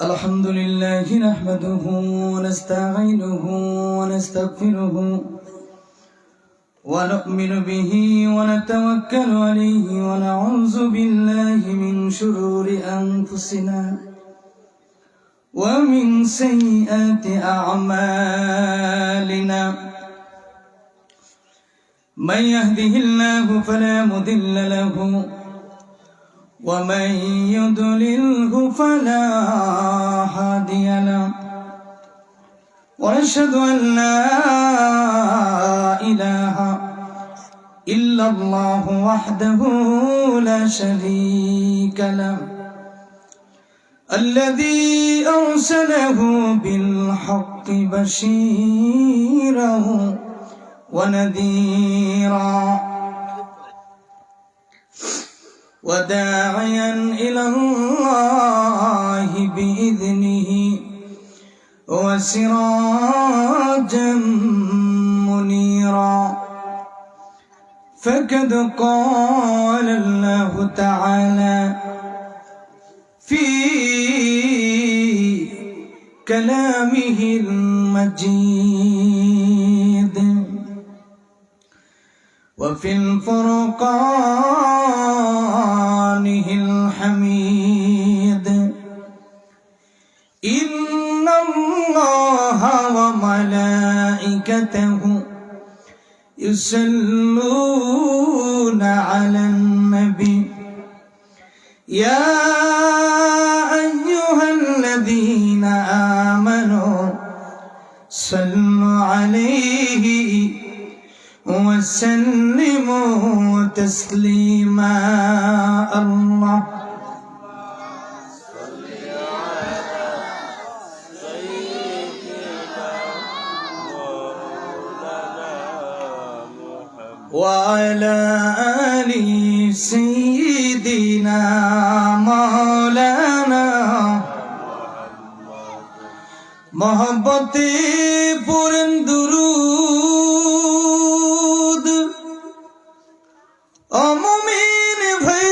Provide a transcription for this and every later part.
الحمد لله نحمده ونستعينه ونستغفره ونؤمن به ونتوكل عليه ونعوذ بالله من شرور أنفسنا ومن سيئات أعمالنا من يهده الله فلا مضل له ومن يضلله فلا هادي له ونشهد أن لا إله إلا الله وحده لا شريك له الذي أرسله بالحق بشيرا ونذيرا وداعيا إلى الله بإذنه وسراجا منيرا فقد قال الله تعالى في كلامه المجيد وفي الفرقانه الحميد إن الله وملائكته يصلون على النبي يا أيها الذين آمنوا صلوا عليه وسلموا تسليما الله وعلى آل سيدنا مولانا محبتي পুরেন দুরূদ ও মুমিন ভাই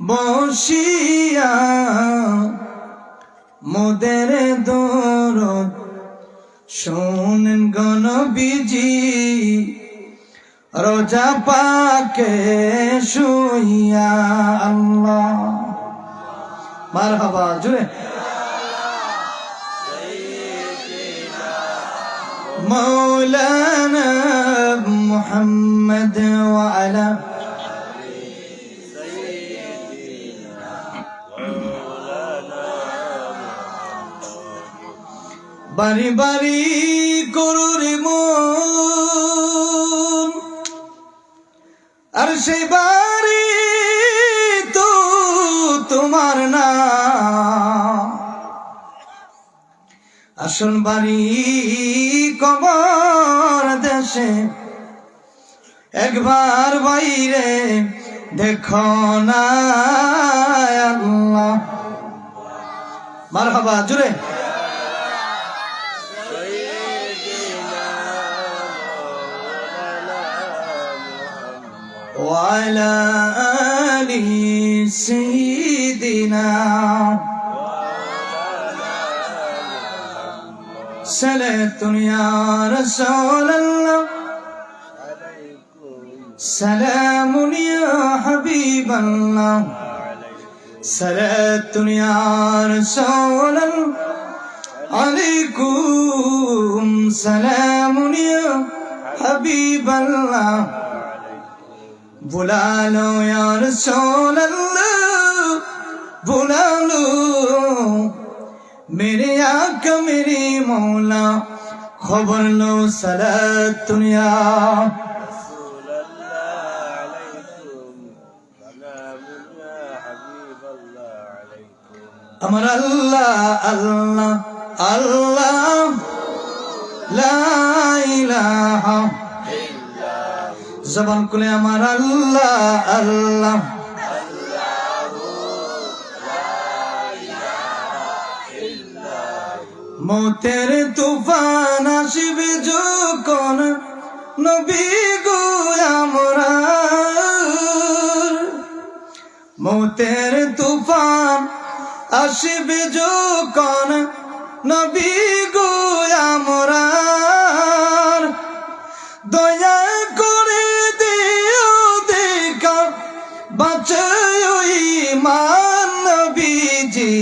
বসিয়া মোদের দরদ শোনেন গো নবীজি রোজা পাকে শুইয়া আল্লাহ মারহাবা জুড়ে مولانا محمد وعلى বাড়ি বাড়ি করুর মন আর সেই বাড়ি তো তোমার না আসল বাড়ি কবর দেশে একবার বাইরে দেখো না আল্লাহ মারহাবা জুড়ে وعلى آل سيدنا صلاة يا رسول الله سلام يا حبيب الله صلاة يا رسول الله عليكم سلام يا حبيب الله बुला लो या रसूल अल्लाह बुला लो मेरे आका मेरे मौला खबर लो सलात दुनिया रसूल अल्लाह अलैकुम सलाम या हबीब अल्लाह अलैकुम अमर अल्लाह अल्लाह अल्लाह ला इलाहा জবান খুলে আমার আল্লাহ আল্লাহ মৌতের তুফান আসিবে যখন নবী গো আমরার, মৌতের তুফান আসিবে যখন নবী গো আমরার, দয়া করে দিও দেখা বাঁচায় ঈমান নবীজি।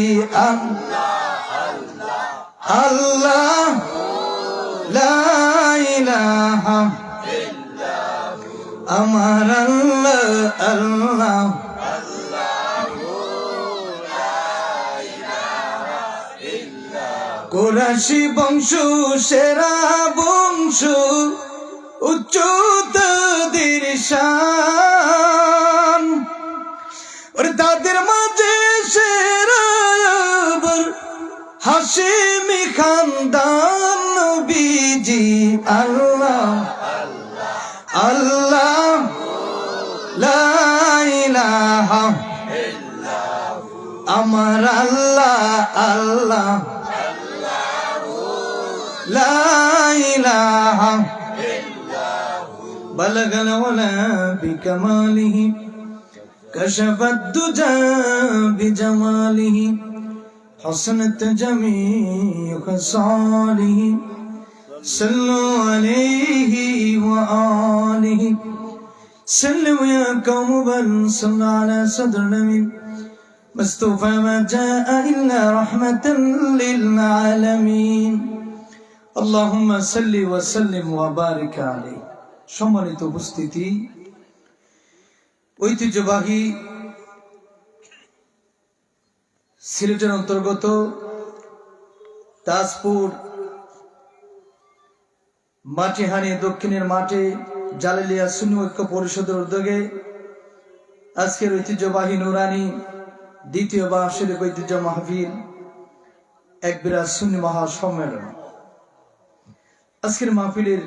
আল্লাহ লা ইলাহা আমার আল্লাহ আল্লাহ কুরাশি বংশ সেরা বংশ উচ্চতাদের শান, ওরে তাদের মাঝে সেরা হাশিমি খানদান নবীজি। আল্লাহ আল্লাহ লা ইলাহা আমার আল্লাহ আল্লাহ লা ইলাহা বালাগাল ওয়ালা বিকামালিহি কাশাফাদ দুজা বিজামালিহি حسنت جميع خصاله صلوا عليه وآله سلوا يا قوم بل صلوا على صدر نبي مصطفى ما جاء إلا رحمة للعالمين اللهم صل وسلم وبارك عليه। সম্মানিত উপস্থিতি, ঐতিহ্যবাহী সিলেটের অন্তর্গত তাজপুর মাটিহানি দক্ষিণের মাঠে জালালিয়া সুন্নি ঐক্য পরিষদের উদ্যোগে আজকের ঐতিহ্যবাহী নুরানি দ্বিতীয় বার্ষিক ঐতিহ্য মাহফিল এক বিরাট সুন্নি মহাসম্মেলন। আজকের মাহফিলের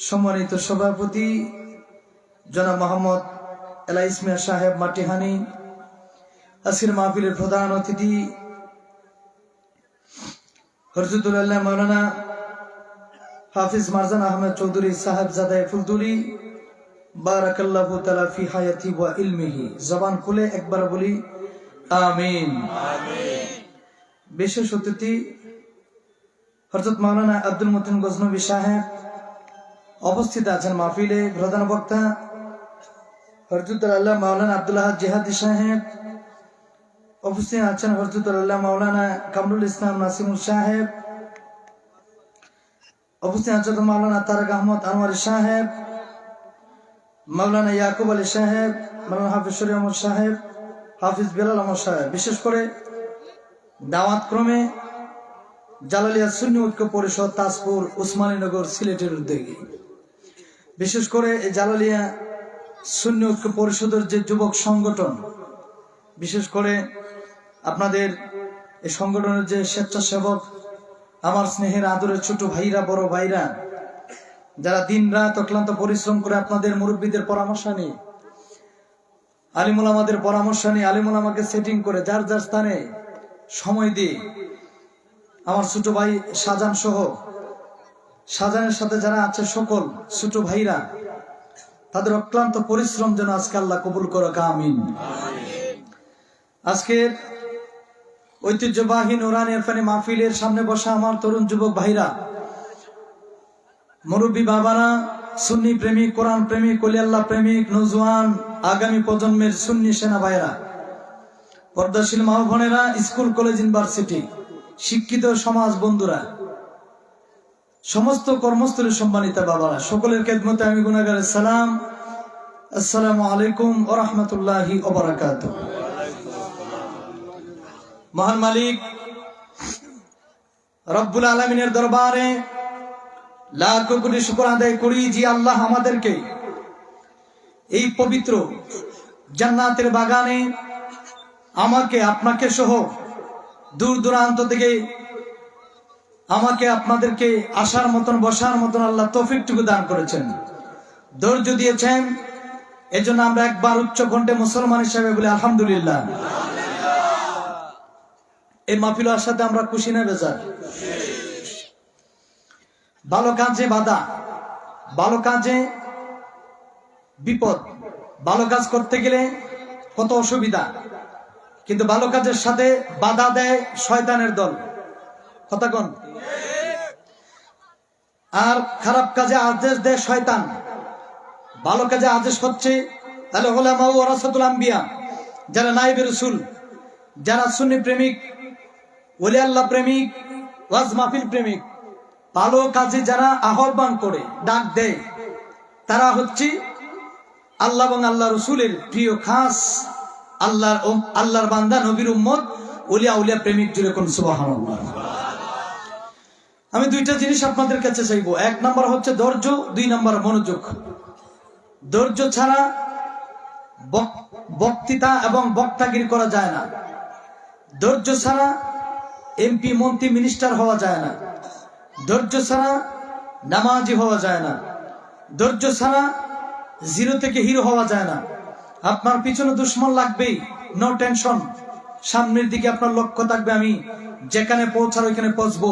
সম্মানিত সভাপতি জনাব মোহাম্মদ এলাইস মিয়া সাহেব মাটিহানি, আজকের মাহফিলের প্রধান অতিথি হযরতুল্লাহ মাওলানা হাফিজ মারজান আহমেদ চৌধুরী সাহেব জাদায়ে ফুলতুলি বারাকাল্লাহু তাআলা ফি হায়াতি ওয়া ইলমিহি। জবান খুলে একবার বলি আমিন আমিন। বিশেষ অতিথি হযরত মাওলানা আব্দুল মতিন গজনবী সাহেব উপস্থিত আছেন মাহফিলে। প্রধান বক্তা হযরতুল্লাহ মাওলানা আব্দুল্লাহ জিহাদি সাহেব উপস্থিত আছেন। হযরতুল্লাহ মাওলানা কামরুল ইসলাম নাসিমুল সাহেব উপস্থিত আছেন। মাওলানা তারেক আহমদ আনোয়ারি সাহেব, মাওলানা ইয়াকুব আলী সাহেব, মাওলানা হাফিজ শরীফ আহমদ সাহেব, হাফিজ বেলাল আহমদ সাহেব। বিশেষ করে দাওয়াত ক্রমে জালালিয়া সুন্নি ঐক্য পরিষদ তাজপুর উসমানীনগর সিলেটের উদ্যোগে, বিশেষ করে এই জালালিয়া সুন্নি ঐক্য পরিষদের যে যুবক সংগঠন, বিশেষ করে আপনাদের এই সংগঠনের যে স্বেচ্ছাসেবক, আমার স্নেহের আদরের ছোট ভাইরা বড় ভাইরা, যারা দিন রাত অক্লান্ত পরিশ্রম করে আপনাদের মুরব্বীদের পরামর্শ নিয়ে, আলিমুল আমাদের পরামর্শ নিয়ে, আলিমুল আমাকে সেটিং করে যার যার স্থানে সময় দিয়ে, আমার ছোট ভাই শাহজান সহ শাহজানের সাথে যারা আছে সকল ছোট ভাইরা, তাদের অক্লান্ত পরিশ্রম যেন আজকে আল্লাহ কবুল করুক আমিন। আজকের ঐতিহ্যবাহী নুরানি ইরফানি মাহফিলের সামনে বসা আমার তরুণ যুবক ভাইরা, মুরব্বী বাবারা, সুন্নি প্রেমিক, কোরআন প্রেমিক, ওলি আল্লাহ প্রেমিক, নওজোয়ান আগামী প্রজন্মের সুন্নি সেনা ভাইরা, পর্দাশীল মা বোনেরা, স্কুল কলেজ ইউনিভার্সিটি শিক্ষিত সমাজ বন্ধুরা, সমস্ত কর্মস্থলে সম্মানিত বাবারা, সকলের খেদমতে আমি গুনাহগারের সালাম, আসসালামু আলাইকুম ওয়া রাহমাতুল্লাহি ওয়া বারাকাতুহু। মহান মালিক রব্বুল আলামিনের দরবারে লাখ কোটি শুকর আদায় করি যে আল্লাহ আমাদেরকে এই পবিত্র জান্নাতের বাগানে আমাকে আপনাকে সহ দূর দূরান্ত থেকে আমাকে আপনাদেরকে আসার মতন বসার মতন আল্লাহ তৌফিকটুকু দান করেছেন, ধৈর্য দিয়েছেন। এজন্য আমরা একবার উচ্চ কণ্ঠে মুসলমান হিসেবে বলি আলহামদুলিল্লাহ। এই মাহফিল আসাতে আমরা খুশি না বেজার? ভালো কাজে বাধা, ভালো কাজে বিপদ, ভালো কাজ করতে গেলে কত অসুবিধা, কিন্তু ভালো কাজের সাথে বাধা দেয় শয়তানের দল। কথা কোন? আর খারাপ কাজে আদেশ দেয় শয়তান, ভালো কাজে আদেশ হচ্ছে তাহলে উলামা ওয়ারাসাতুল আম্বিয়া, যারা নায়েবে রাসূল, যারা সুন্নি প্রেমিক, ওলি আল্লাহ প্রেমিক, ওয়াজ মাহফিল প্রেমিক, ভালো কাজে যারা আহ্বান করে ডাক দেয়, তারা হচ্ছে আল্লাহ এবং আল্লাহ রসুলের প্রিয় খাস আল্লাহর বান্দা, নবীর উম্মত, ওলিয়া উলিয়া প্রেমিক। জুড়ে কোন সুবহানাল্লাহ। আমি দুইটা জিনিস আপনাদের কাছে চাইবো। এক নাম্বার হচ্ছে ধৈর্য, দুই নাম্বার মনোযোগ। ধৈর্য ছাড়া বক্তৃতা এবং বক্তাগিরি করা যায় না। ধৈর্য ছাড়া এমপি, মন্ত্রী, মিনিস্টার হওয়া যায় না। ধৈর্য ছাড়া নামাজি হওয়া যায় না। ধৈর্য ছাড়া জিরো থেকে হিরো হওয়া যায় না। আপনার পিছনে দুশ্মন লাগবেই, নো টেনশন। সামনের দিকে আপনার লক্ষ্য থাকবে, আমি যেখানে পৌঁছার ওইখানে পৌঁছবো।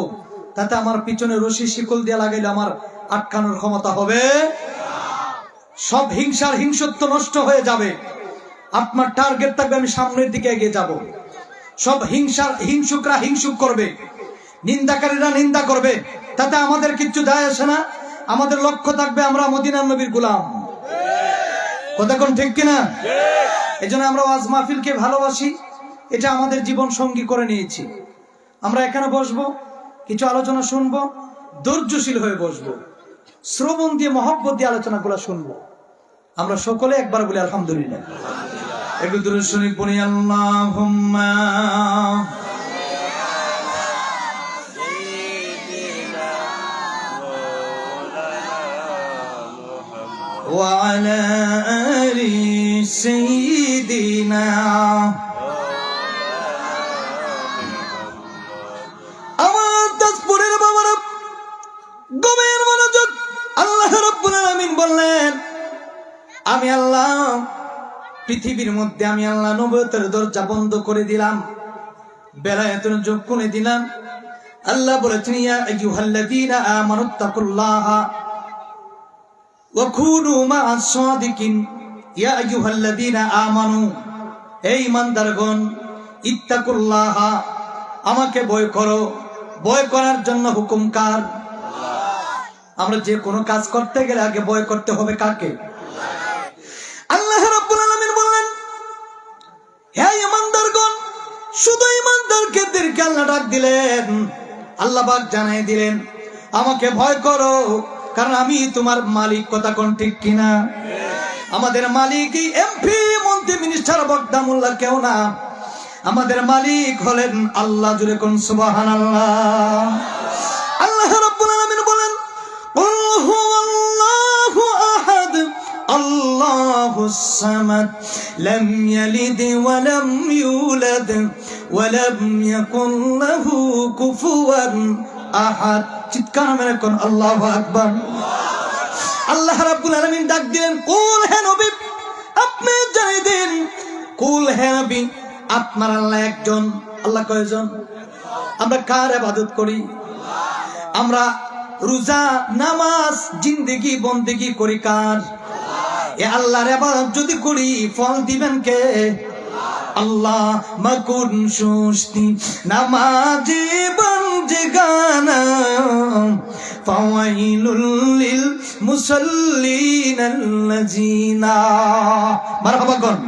তাতে আমার পিছনে রশি শিকল দিয়ে লাগাইলে আমার আটকানোর ক্ষমতা হবে। সব হিংসার হিংসত্ব নষ্ট হয়ে যাবে। আপনার টার্গেট থাকবে, আমি সামনের দিকে এগিয়ে যাব। সব হিংসুকরা হিংসুক করবে, নিন্দাকারীরা নিন্দা করবে, তাতে আমাদের কিচ্ছু যায় আসে না। আমাদের লক্ষ্য থাকবে আমরা মদিনার নবীর গোলাম। কথা কোন ঠিক কিনা? এই জন্য আমরা ওয়াজ মাহফিলকে ভালোবাসি, এটা আমাদের জীবন সঙ্গী করে নিয়েছি। আমরা এখানে বসবো, কিছু আলোচনা শুনবো, ধৈর্যশীল হয়ে বসবো, শ্রবণ দিয়ে মহব্বত দিয়ে আলোচনাগুলো শুনবো। আমরা সকলে একবার বলি আলহামদুলিল্লাহ। একটু দূরে শুনি পড়ি আল্লাহুম্মা ওয়া আলা আলি সাইয়্যিদিনা। আমার তাসপুরের বাবারা গভীর মনোযোগ। আল্লাহ রাব্বুল আলামিন বললেন, আমি আল্লাহ পৃথিবীর মধ্যে আমি আল্লাহ নবুয়তের দরজা বন্ধ করে দিলাম, বেলায়েতের যোগ করে দিলাম। আল্লাহ বলেছেন, ইয়া আইয়ুহাল্লাযীনা আমানুত্তাকুল্লাহা ওয়া কুনু মা'আস সাদিকিন। ইয়া আইয়ুহাল্লাযীনা আমানু, হে ঈমানদারগণ, ইত্তাকুল্লাহা, আমাকে ভয় করো। ভয় করার জন্য হুকুম কার? আমরা যে কোনো কাজ করতে গেলে আগে ভয় করতে হবে কাকে? আল্লাহ রাব্বুল আলামিন বললেন, হে ঈমানদারগণ, শুধু ঈমানদারদেরকে আল্লাহ ডাক দিলেন। আল্লাহ পাক জানাই দিলেন, আমাকে ভয় করো, কারণ আমি তোমার মালিক। কথা কোন ঠিক কিনা? আমাদের মালিক এই এমপি, মন্ত্রী, মিনিস্টার, বক্তা, মোল্লা কেউ না। আমাদের মালিক হলেন আল্লাহ। জুড়ে কোন সুবহানাল্লাহ। আল্লাহ রাব্বুল আলামিন বলেন, কুল হুয়াল্লাহু আহাদ আল্লাহুস সামাদ লাম ইয়ালিদ ওয়া লাম ইউলাদ ওয়া লাম ইয়াকুল লাহু কুফুয়ান আহাদ। চিৎকার মেরে কোন আল্লাহু আকবার। আল্লাহ রাব্বুল আলামিন ডাক দিলেন, কুল, হে নবী, আপনি জানিয়ে দিন। কুল, হে নবী, আপনার আল্লাহ একজন। আল্লাহ কয়জন? আমরা কার ইবাদত করি? আমরা রোজা, নামাজ, জিন্দেগি বন্দেগি করি কার? এ আল্লাহর ইবাদত যদি করি, ফল দিবেন কে? আল্লাহ। মাকুন সুস্তি নামাজি বন্দেগানা ফাওয়াইলুল লিল মুসাল্লিন আল্লাযিনা। মারহাবা কোন?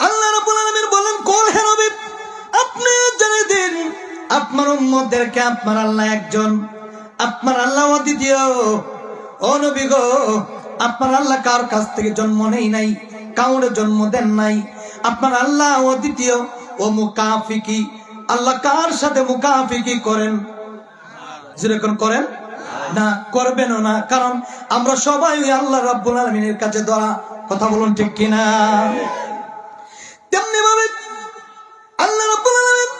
আল্লাহ রাব্বুল আলামিন বলেন, কুল, হে নবী, আপনি জানিয়ে দিন আপনার উম্মতদেরকে আপনার আল্লাহ একজন, আপনার আল্লাহ অদ্বিতীয়। ও নবী গো, আপনার আল্লাহ কার কাছ থেকে জন্ম নেই নাই, কাউরে জন্ম দেন নাই। আপনার আল্লাহ অদ্বিতীয় ও মুকাফিকি। আল্লাহ কার সাথে মুকাফিকি করেন? যেরকম করেন না, করবেনও না, কারণ আমরা সবাই আল্লাহ রাব্বুল আলামিনের কাছে ধরা। কথা বলুন ঠিক কিনা? তেমনি ভাবে আল্লাহ রাব্বুল আলামিন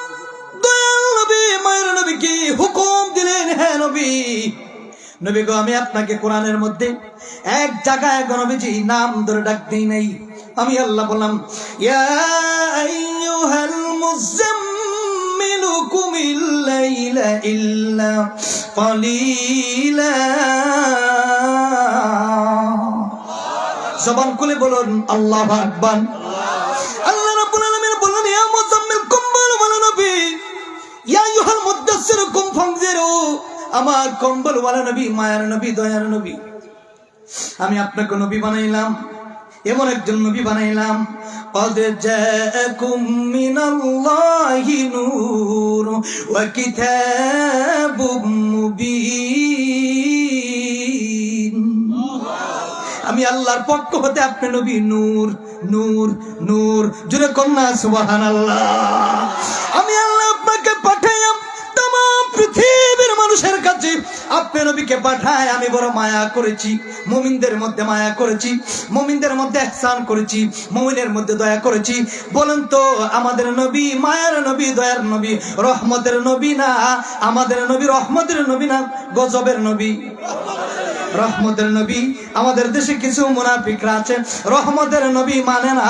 দয়াল নবী, মায়ের নবীকে হুকুম দিলেন, হে নবী, নবী গো, আমি আপনাকে কোরআনের মধ্যে এক জায়গায় নবীজি নাম ধরে ডাক দেই নাই। আমি আল্লাহ বললাম, ইয়া আইয়ুহাল মুযাম্মিল কুমিল লাইলা ইল্লা কালিলা। জবান খুলে বলুন আল্লাহু আকবার। আল্লাহ রাব্বুল আলামিন বলেন, ইয়া মুজাম্মিল কুম বল নবী, ইয়া আইয়ুহাল মুদাসসির কুম ফানজিরু। আমার কম্বল ওয়ালা নবী, মায়ার নবী, দয়ার নবী, আমি আপনাকে নবী বানাইলাম, এমন একজন নবী বানাইলাম, قد جاءكم من الله نور وكتاب مبين। আমি আল্লাহর পক্ষ হতে আপনি নবী, নূর নূর নূর, জুড়ে কন্যা সুবহানাল্লাহ। আমি আল্লাহ আপনাকে পাঠাইলাম तमाम পৃথিবীর মানুষের কাছে, আপনি নবীকে পাঠায় আমি বড় মায়া করেছি। মুমিনদের মধ্যে মায়া করেছি, মুমিনদের মধ্যে ইহসান করেছি, মুমিনের মধ্যে দয়া করেছি। বলেন তো আমাদের নবী মায়ার নবী, দয়ার নবী, রহমতের নবী না? আমাদের নবী রহমতের নবী না গজবের নবী? রহমতের নবী। আমাদের দেশে কিছু মুনাফিকরা আছে, রহমতের নবী মানে না,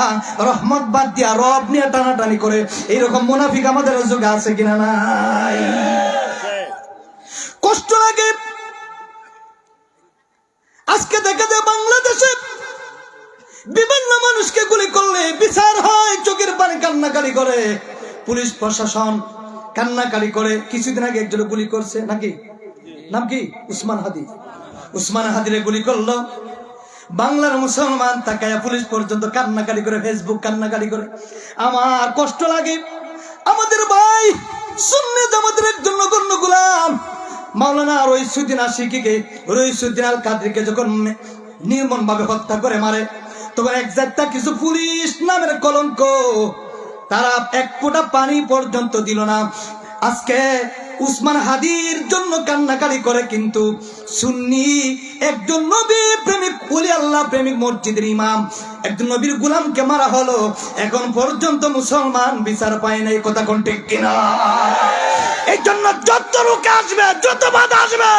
রহমত বাদ দিয়া রব নিয়ে টানাটানি করে। এইরকম মুনাফিক আমাদের যুগে আছে কিনা? নাই। কষ্ট লাগে। আজকে দেখা যায় বাংলাদেশে বিভিন্ন মানুষকে গুলি করলে বিচার হয়, চোখের পানি কান্নাকারি করে, পুলিশ প্রশাসন কান্নাকারি করে। কিছুদিন আগে একজন গুলি করছে, নাকি নাম কি উসমান হাদি, উসমান হাদিরে গুলি করলো। বাংলার মুসলমান তাকায়া পুলিশ পর্যন্ত কান্নাকারি করে, ফেসবুক কান্নাকারি করে। আমার কষ্ট লাগে। আমাদের ভাই সুন্নি জামাতের একজন নগণ্য গোলাম মাওলানা রইসুদ্দিন আশিকিকে, রইসুদ্দিন আল কাদরিকে যখন নির্মম ভাবে হত্যা করে মারে, তখন একজাক্টটা কিছু পুলিশ নামের কলঙ্ক, তারা এক ফোঁটা পানি পর্যন্ত দিল না। আজকে উসমান হাদির জন্য কান্নাকারি করে, কিন্তু সুন্নি একজন নবী প্রেমিক, ওলি আল্লাহ প্রেমিক মসজিদের ইমাম, একজন নবীর গোলামকে মারা হলো, এখন পর্যন্ত মুসলমান বিচার পায় নাই। কথা কোন ঠিক কিনা? এই জন্য যত রোকে আসবে, যত বাধা আসবে,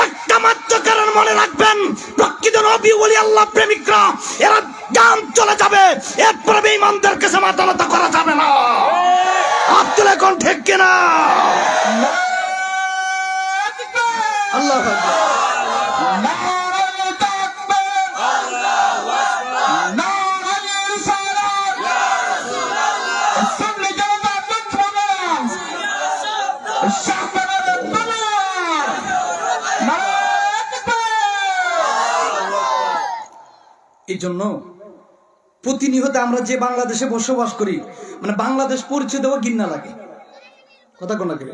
একটা মাত্র কারণ মনে রাখবেন, প্রকৃত নবী ওলি আল্লাহ প্রেমিকরা এরা জান চলে যাবে, এরপরে বেঈমানদের কাছে মাথা নত করা যাবে না। আব্দুল এখন ঠিক কিনা? আল্লাহু আকবার। এই জন্য প্রতিনিয়ত আমরা যে বাংলাদেশে বসবাস করি, মানে বাংলাদেশ পরিচয় দেওয়া ঘৃণা লাগে। কথা কোন লাগে?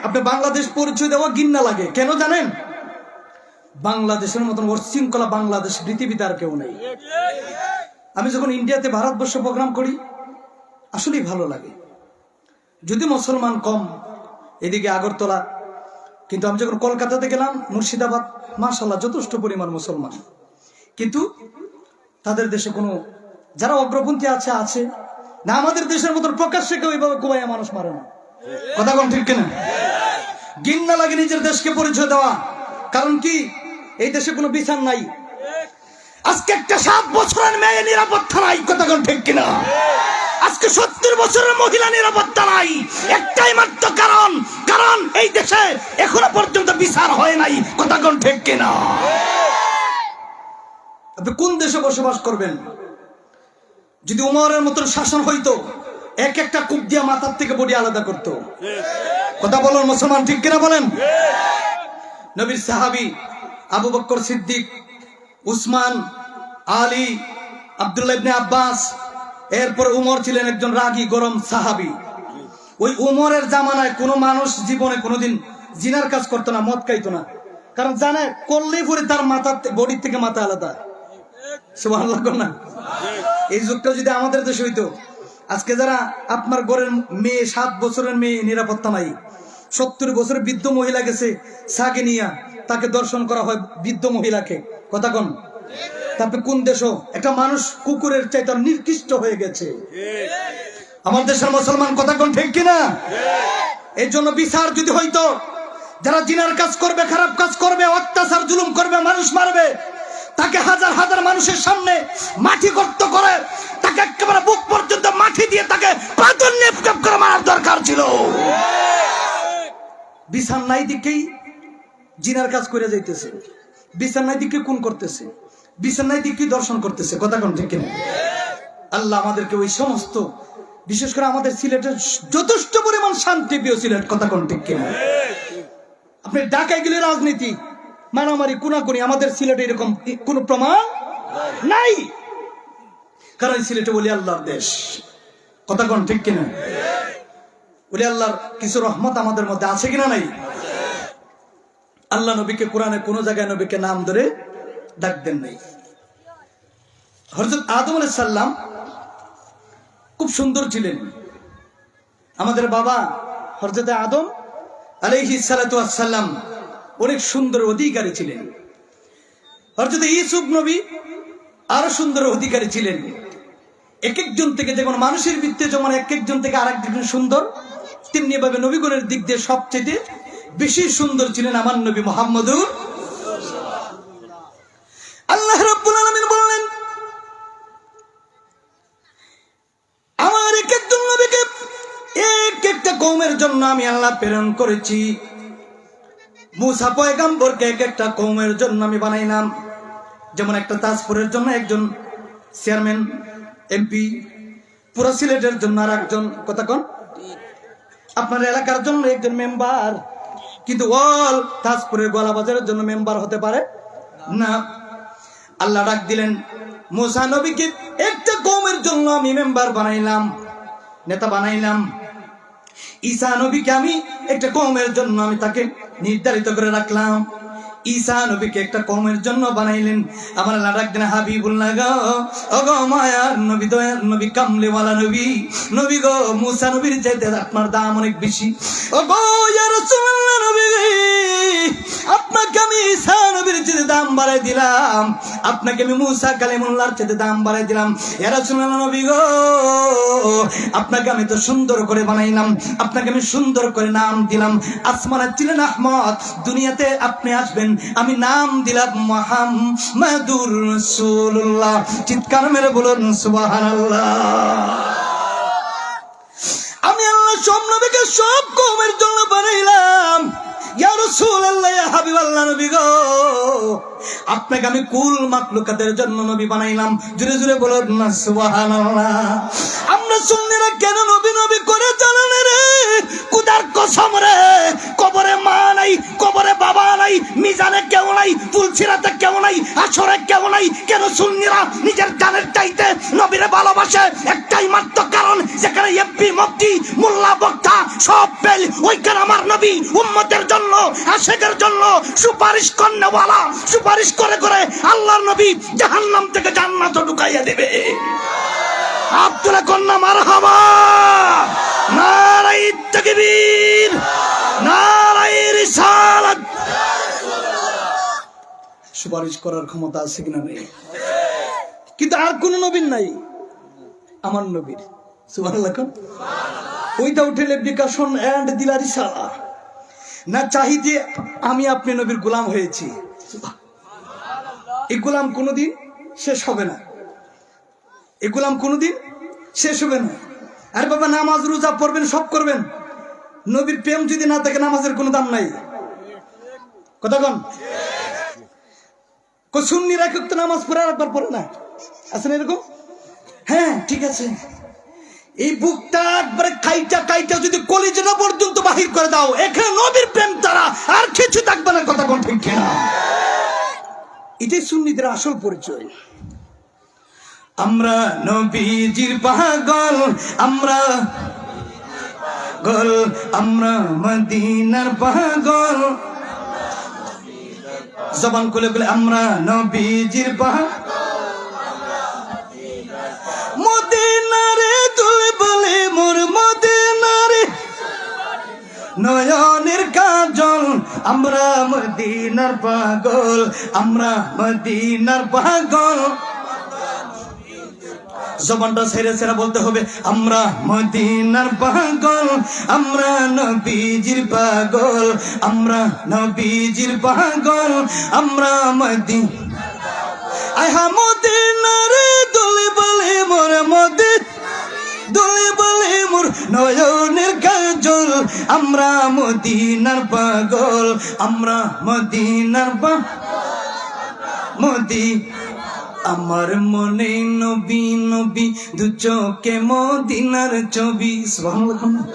আপনি বাংলাদেশ পরিচয় দেওয়া ঘৃণা লাগে কেন জানেন? বাংলাদেশের মতন শৃঙ্খলা বাংলাদেশ পৃথিবীতে আর কেউ নেই। আমি যখন ইন্ডিয়াতে ভারতবর্ষ প্রোগ্রাম করি আসলেই ভালো লাগে, যদি মুসলমান কম এদিকে আগরতলা, কিন্তু আমি যখন কলকাতাতে গেলাম, মুর্শিদাবাদ, মাশাআল্লাহ যথেষ্ট পরিমাণ মুসলমান, কিন্তু তাদের দেশে কোনো যারা অগ্রপন্থী আছে আছে না। আমাদের দেশের মতন প্রকাশ্যে কেউ এইভাবে কোবাইয়া মানুষ মারে না। কথা কোন ঠিক কিনা? ঘৃণা লাগে নিজের দেশকে পরিচয় দেওয়া। কারণ কি? এই দেশে কোনো বিচার নাই। আজকে একটা 7 বছরের মেয়ে নিরাপত্তা নাই। কথা কোন ঠিক কিনা? আজকে 70 বছরের মহিলা নিরাপত্তা নাই। একটাই মাত্র কারণ, কারণ এই দেশে এখনো পর্যন্ত বিচার হয় নাই। কথা কোন ঠিক কিনা? আপনি কোন দেশে বসবাস করবেন? যদি উমরের মতন শাসন হইতো, এক একটা কূপ দিয়া মাথার থেকে বডি আলাদা করতো। কথা বলুন মুসলমান, ঠিক কিনা বলেন? নবীর সাহাবী আবু বকর সিদ্দিক, উসমান, আলী, আব্দুল্লাহ ইবনে আব্বাস, এরপর উমর ছিলেন একজন রাগী গরম সাহাবী। ওই উমরের জামানায় কোনো মানুষ জীবনে কোনোদিন জিনার কাজ করতো না, মদ খাইতো না, কারণ জানে করলেই পরে তার মাথার বডির থেকে মাথা আলাদা। সুবহানাল্লাহ না? এই যুগটা যদি আমাদের দেশে হইতো, আজকে যারা আপনার ঘরের মেয়ে 7 বছরের মেয়ে নিরাপত্তা নাই, 70 বছরের বৃদ্ধ মহিলা গেছে সাগে নিয়া, তাকে দর্শন করা হয় বৃদ্ধ মহিলাকে। কথা কোন? তারপরে কোন দেশও একটা মানুষ কুকুরের চাইতে নিকৃষ্ট হয়ে গেছে আমার দেশের মুসলমান। কথা কোন ঠিক কিনা? এই জন্য বিচার যদি হইতো, যারা জিনার কাজ করবে, খারাপ কাজ করবে, অত্যাচার জুলুম করবে, মানুষ মারবে, তাকে হাজার হাজার মানুষের সামনে মাটি গর্ত করে, তাকে একেবারে বুক পর্যন্ত মাটি দিয়ে তাকে পাথর নিক্ষেপ করে মারার বিছান নাই দিকেই জিনার কাজ করে যাইতেছে, বিছান নাই দিকে কোন করতেছে, বিছান নাই দিকে দর্শন করতেছে। কথা কোন ঠিক কিনা? আল্লাহ আমাদেরকে ওই সমস্ত, বিশেষ করে আমাদের সিলেটের যথেষ্ট পরিমাণ শান্তি প্রিয় সিলেট। কথা কোন ঠিক কিনা? আপনি ঢাকায় গেলে রাজনীতি মারামারি কুনাকুনি, আমাদের সিলেটে এরকম কোন প্রমাণ নাই, কারণ সিলেটে ওলি আল্লাহর দেশ। কথা কোন ঠিক কিনা? ওলি আল্লাহর কিছু রহমত আমাদের মধ্যে আছে কিনা নাই? আল্লাহ নবীকে কোরআনে কোন জায়গায় নবীকে নাম ধরে ডাক দেন নাই। হযরত আদম আলাইহিস সালাম খুব সুন্দর ছিলেন। আমাদের বাবা হযরত আদম আলাইহিস সালাতু ওয়াস সালাম অনেক সুন্দর অধিকারী ছিলেন। হযরত ইউসুফ নবী আরো সুন্দর অধিকারী ছিলেন। এক একজন থেকে যেমন মানুষের ভিত্তিতে যেমন এক একজন থেকে আরেকজন সুন্দর, তেমনি ভাবে নবীগণের দিক দিয়ে সবচেয়ে বেশি সুন্দর ছিলেন আমার নবী মুহাম্মদুর। আল্লাহ রাব্বুল আলামিন বললেন, আমার এক একজন নবীকে এক একটা কওমের জন্য আমি আল্লাহ প্রেরণ করেছি। মুসা পয়গম্বরকে এক একটা কওমের জন্য আমি বানাইলাম। যেমন একটা তাজপুরের জন্য একজন চেয়ারম্যান এমপি, পুরো সিলেটের জন্য আর একজন, কথা কোন, আপনার এলাকার জন্য একজন মেম্বার, কিন্তু অল তাজপুরের গোলাবাজারের জন্য মেম্বার হতে পারে না। আল্লাহ ডাক দিলেন, মুসা নবীকে একটা কওমের জন্য আমি মেম্বার বানাইলাম, নেতা বানাইলাম। ঈসা নবীকে আমি একটা কওমের জন্য আমি তাকে নির্ধারিত করে রাখলাম। ঈসা নবীকে একটা কওমের জন্য বানাইলেন। আমার আল্লাহ ডাক দিলেন, হাবিবুল্লাহ গো, ও গো মায়ার নবী, দয়ার নবী, কামলিওয়ালা নবী, নবী গো, মুসা নবীর চাইতে আপনার দাম অনেক বেশি। ও গো ইয়া রাসূলুল্লাহ নবী, আপনাকে আমি ঈসা নবীর চাইতে দাম বাড়াই দিলাম, আপনাকে আমি মুসা কালিমুল্লাহর চাইতে দাম বাড়াই দিলাম। ইয়া রাসূলুল্লাহ নবী গো, আপনাকে আমি তো সুন্দর করে বানাইলাম, আপনাকে আমি সুন্দর করে নাম দিলাম। আসমানে ছিলেন আহমদ, দুনিয়াতে আপনি আসবেন, আমি নাম দিলাম মুহাম্মাদুর রাসূলুল্লাহ। চিৎকার মেরে বলুন সুবহানাল্লাহ। আমি আল্লাহ সব নবীকে সব কওমের জন্য বানাইলাম। ইয়া রাসূলুল্লাহ, ইয়া হাবিবাল্লাহ নবী গো, আপনাকে আমি কুল মাখলুকাতের জন্য নবী বানাইলাম। জোরে জোরে বলুন না সুবহানাল্লাহ। আমরা সুন্নিরা কেন নবী নবী করে জানেন রে? কুদার কসম রে, কবরে মা নাই, কবরে বাবা নাই, মিজানে কেউ নাই, ফুলসিরাতে কেউ নাই, আসরে কেউ নাই। কেন সুন্নিরা নিজের জানের চাইতে নবীরে ভালোবাসে? একটাই মাত্র কারণ, যেখানে এমপি মুফতি মোল্লা বক্তা সব ফেল, ওইখানে আমার নবী উম্মতের জন্য, আশিকের জন্য সুপারিশ করনেওয়ালা, সুপারিশ করে করে আল্লাহর নবী জাহান্নাম থেকে জান্নাতে ঢুকাইয়া দেবে। আব্দুল্লাহ কন্যা মারহাবা, নারায়ে তাকবীর, নারায়ে রিসালাত। সুপারিশ করার ক্ষমতা আছে কিনা নেই? কিন্তু আর কোন নবীর নাই, আমার নবীর। সুবহানাল্লাহ। উইদাউট এপ্লিকেশন এন্ড দিলা রিসালা, না চাহিদে আমি আপনি নবীর গোলাম হয়েছি। এই গোলাম কোনোদিন শেষ হবে না, এই গোলাম কোনোদিন শেষ হবে না। আর বাবা নামাজ রোজা পড়বেন, সব করবেন, নবীর প্রেম যদি না থাকে নামাজের কোনো দাম নাই। কথা কন, সুন্নিরা তো নামাজ পড়ে একবার পড়ে না, আছে না এরকম? হ্যাঁ ঠিক আছে, এই বুকটা একবারে কাইটা কাইটা যদি কলিজা পর্যন্ত বাহির করে দাও, এখানে নবীর প্রেম তারা আর কিছু থাকবে না। কথা কোন ঠিক কিনা? এটাই সুন্নিদের আসল পরিচয়। আমরা নবীজির পাগল, আমরা পাগল, আমরা মদিনার পাগল। জবান খুলে বলে আমরা নবীজির পাগল, মদিনারে তুলে বলে মোর মদিনারে নয়নের কাজল। আমরা মদিনার পাগল, আমরা মদিনার পাগল। জবানটা ছেড়ে ছেড়ে বলতে হবে, আমরা মদিনার পাগল, আমরা নবীজির পাগল, আমরা নবীজির পাগল, আমরা মদিনা। আহা মদিনারে দলে বলে মোর মদিনা, দলে বলে মোর নয়নের কাজল। আমরা মদিনার পাগল, আমরা মদিনার মদি আমার মনে নবী নবী দু চোখে মদিনার ছবি। সুবহানাল্লাহ।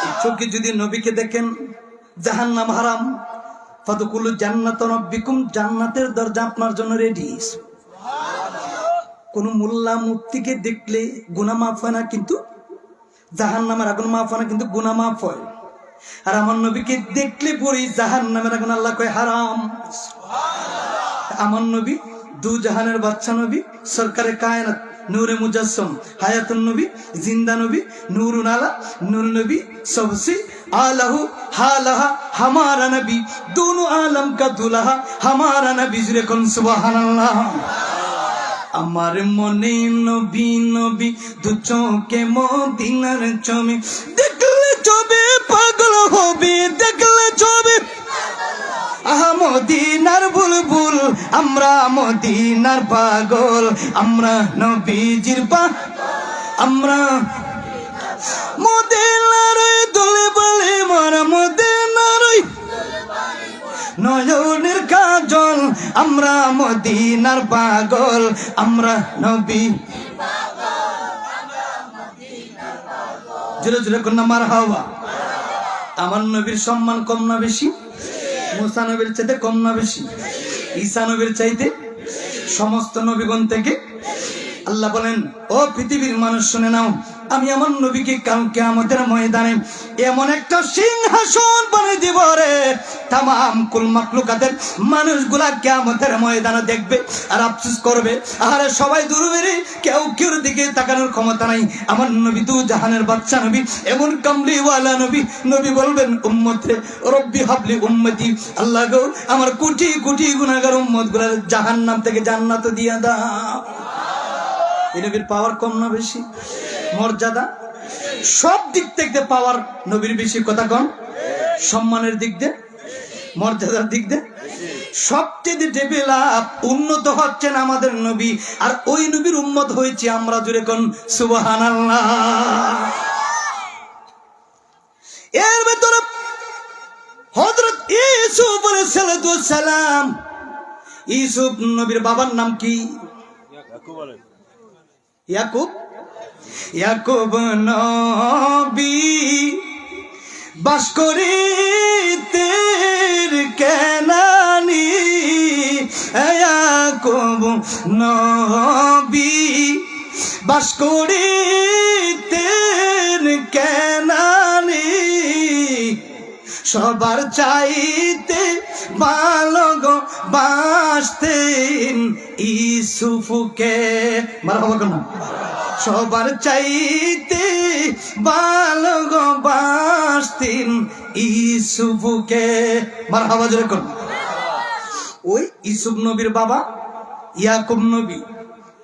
এই চোখে যদি নবীকে দেখেন জাহান্নাম হারাম। ফাদখুলু জান্নাতা রাব্বিকুম, জান্নাতের দরজা আপনার জন্য রেডি। কোন মোল্লা মুফতিকে দেখলে গুনাহ মাফ হয় না, কিন্তু জাহান্নামের আগুন মাফ হয় না, কিন্তু গুনাহ মাফ হয়। আর আমার নবীকে দেখলে পরে জাহান্নামের আগুন আল্লাহ কয় হারাম। আমার নবী দু জাহানের বাদশা নবী, সরকারে কায়নাত, নূরে মুজাসসম, হায়াতুন নবী, জিন্দা নবী, নূরুন আলা নূর নবী, सबसे आलहू हालहा हमारा नबी, दोनों आलम का दुल्हा हमारा नबी। जुरे कौन सुभान अल्लाह। আমার মনে নবী নবী দু চোখে মদিনার ছবি, দেখলে ছবি পাগল হবি, দেখলে ছবি আহা মদিনার বুলবুল, আমরা মদিনার পাগল, আমরা নবীজির আমরা মদিনার দোলে বলে মারা মদিনার নয়নের কাজল, আমরা মদিনার পাগল, আমরা নবী। জোরে জোরে কন্যা মারহাবা। আমার নবীর সম্মান কম না বেশি? মুসা নবীর চাইতে কম না বেশি? ঈসা নবীর চাইতে? সমস্ত নবীগণ থেকে আল্লাহ বলেন, ও পৃথিবীর মানুষ শুনে নাও, আমি আমার নবীকে কাল কিয়ামতের ময়দানে এমন একটা সিংহাসন বানিয়ে দিব রে, তামাম কুল মাখলুকাতের মানুষগুলা কিয়ামতের ময়দানে দেখবে আর আফসোস করবে, আরে সবাই দূর বেরে, কেউ কেউর দিকে তাকানোর ক্ষমতা নাই। আমার নবী দু জাহানের বাদশা নবী, এমন কামলিওয়ালা নবী। নবী বলবেন উম্মত রে, রব্বি হাবলি উম্মতি, আল্লাহ গো আমার কোটি কোটি গুনাহগার উম্মত গুলা জাহান্নাম থেকে জান্নাত দিয়া দাও। এই নবীর পাওয়ার কম না বেশি? মর্যাদা সব দিক থেকে পাওয়ার নবীর বেশি। কথা কম? সম্মানের দিক দিয়ে, মর্যাদার দিক দিয়ে সবচেয়ে ডেভেলপ উন্নত হচ্ছেন আমাদের নবী, আর ওই নবীর উম্মত হয়েছে আমরা। জুড়ে কোন সুবহানাল্লাহ। এর ভেতরে হযরত ইউসুফ আলাইহিস সালাম, ইউসুফ নবীর বাবার নাম কি? ইয়াকুব। ইয়াকুব নবী বাস করিতে কেনানি, ইয়াকুব নবী বাস করিতে কেনানি, সবার চাইতে ভালো গো বাসতেন ইউসুফকে। মারহাবা কেন? সবার চাইতে ভালো গো বাসতেন ইউসুফকে। মারহাবা জোরে কোন? ওই ইউসুফ নবীর বাবা ইয়াকুব নবী।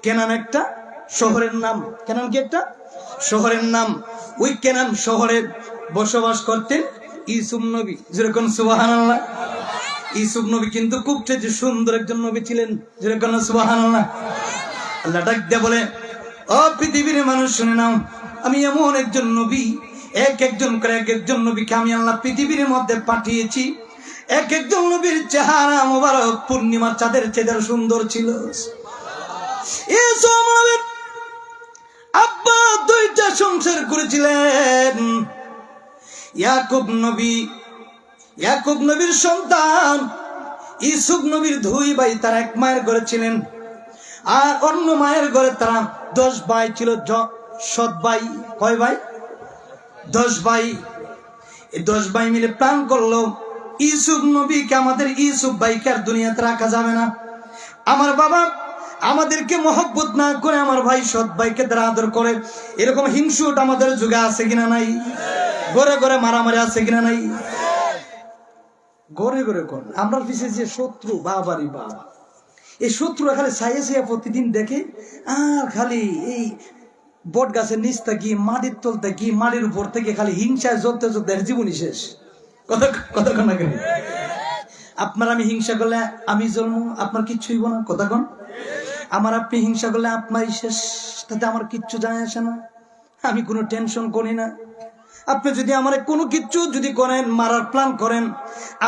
কেনান একটা শহরের নাম। কেনান কি একটা শহরের নাম? ওই কেনান শহরে বসবাস করতেন ইউসুফ নবী। যেরকম সুবহানাল্লাহ। ইউসুফ নবী কিন্তু খুব সুন্দর একজন নবী ছিলেন। যেরকম সুবহানাল্লাহ। আল্লাহ ডাক দিয়ে বলে, ও পৃথিবীর মানুষ শুনে নাও, আমি এমন একজন নবী, এক একজন করে এক একজন নবীকে আমি আল্লাহ পৃথিবীর মধ্যে পাঠিয়েছি। এক একজন নবীর চেহারা মোবারক পূর্ণিমার চাঁদের চেয়ে সুন্দর ছিল। ইউসুফ নবীর আব্বা দুইটা সংসার করেছিলেন। ইয়াকুব নবী, ইয়াকুব নবীর সন্তান ইউসুফ নবীর দুই ভাই, তারা এক মায়ের ঘরে ছিলেন, আর অন্য মায়ের ঘরে তারা 10 ভাই ছিল। সৎ ভাই কয় ভাই? 10 ভাই। এই 10 ভাই মিলে প্ল্যান করলো, ইউসুফ নবীকে, আমাদের ইউসুফ ভাইকে আর দুনিয়াতে রাখা যাবে না। আমার বাবা আমাদেরকে মহব্বত না করে আমার ভাই সৎ ভাইকে তারা আদর করে। এরকম হিংসুট আমাদের যুগে আছে কিনা নাই? ঘরে ঘরে মারামারি আছে কিনা নাই? ঘরে ঘরে কোন আমরা পিছিয়ে যে শত্রু, বাবারি বাবা, এই শত্রুরা খালি ছাইয়া ছাইয়া প্রতিদিন দেখে, আর খালি এই বট গাছের নিচ থেকে, মাটির তল থেকে, মাটির উপর থেকে খালি হিংসায় জ্বলতে জ্বলতে জীবনই শেষ। কথা কন না কেন? আপনার আমি হিংসা করলে আমি জন্ম, আপনার কিচ্ছু হইব না। কথা কন? আমার আপনি হিংসা করলে আপনারই শেষ, তাতে আমার কিচ্ছু যায় আসে না। আমি কোনো টেনশন করি না। আপনি যদি আমার কোনো কিচ্ছু যদি করেন, মারার প্ল্যান করেন,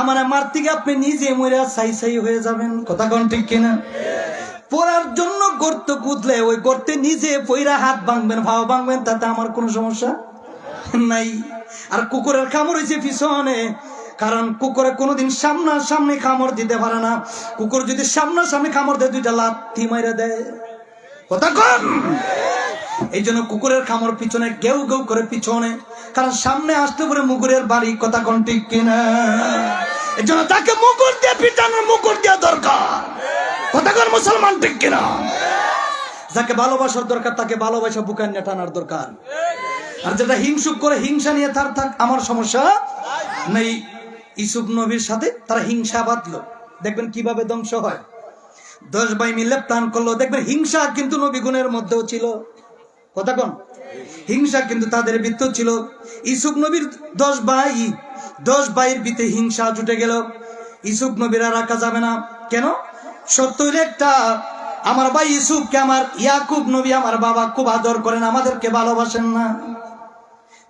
আমার মারতে গিয়ে আপনি নিজে মরে ছাই ছাই হয়ে যাবেন। কথা কোন ঠিক কিনা? পড়ার জন্য গর্ত কুদলে ওই গর্তে নিজে পইরা হাত ভাঙবেন, ভাও ভাঙবেন, তাতে আমার কোনো সমস্যা নাই। আর কুকুরের কামড় হয়েছে পিছনে, কারণ কুকুরে কোনোদিন সামনাসামনি কামড় দিতে পারে না। কুকুর যদি সামনাসামনি কামড় দেয়, দুইটা লাথি মাইরা দেয়। কথা কন। এই জন্য কুকুরের কামড় পিছনে, গেউ গেউ করে পিছনে, কারণ সামনে আসতে পারে মুগুরের বাড়ি। কথা কোন ঠিক কিনা? এই জন্য তাকে মুগুর দিয়ে পিটানোর, মুগুর দেওয়া দরকার। কথা কোন মুসলমান ঠিক কিনা? যাকে ভালোবাসার দরকার তাকে ভালোবাসা বুকান নিয়ে টানার দরকার। আর যেটা হিংসুক করে হিংসা নিয়ে তার থাক, আমার সমস্যা নেই। ইউসুফ নবীর সাথে তারা হিংসা বাঁধলো, দেখবেন কিভাবে ধ্বংস হয়। 10 ভাই মিলে প্ল্যান করলো, দেখবেন হিংসা কিন্তু নবী গুণের মধ্যেও ছিল। কথা কোন? হিংসা কিন্তু তাদের ভিতর ছিল। ইউসুফ নবীর 10 ভাইয়ের ভিতরে হিংসা জুটে গেল। ইউসুফ নবীর আর রাখা যাবে না। কেন? সত্য একটা, আমার ভাই ইউসুফকে আমার ইয়াকুব নবী আমার বাবা খুব আদর করেন, আমাদেরকে ভালোবাসেন না।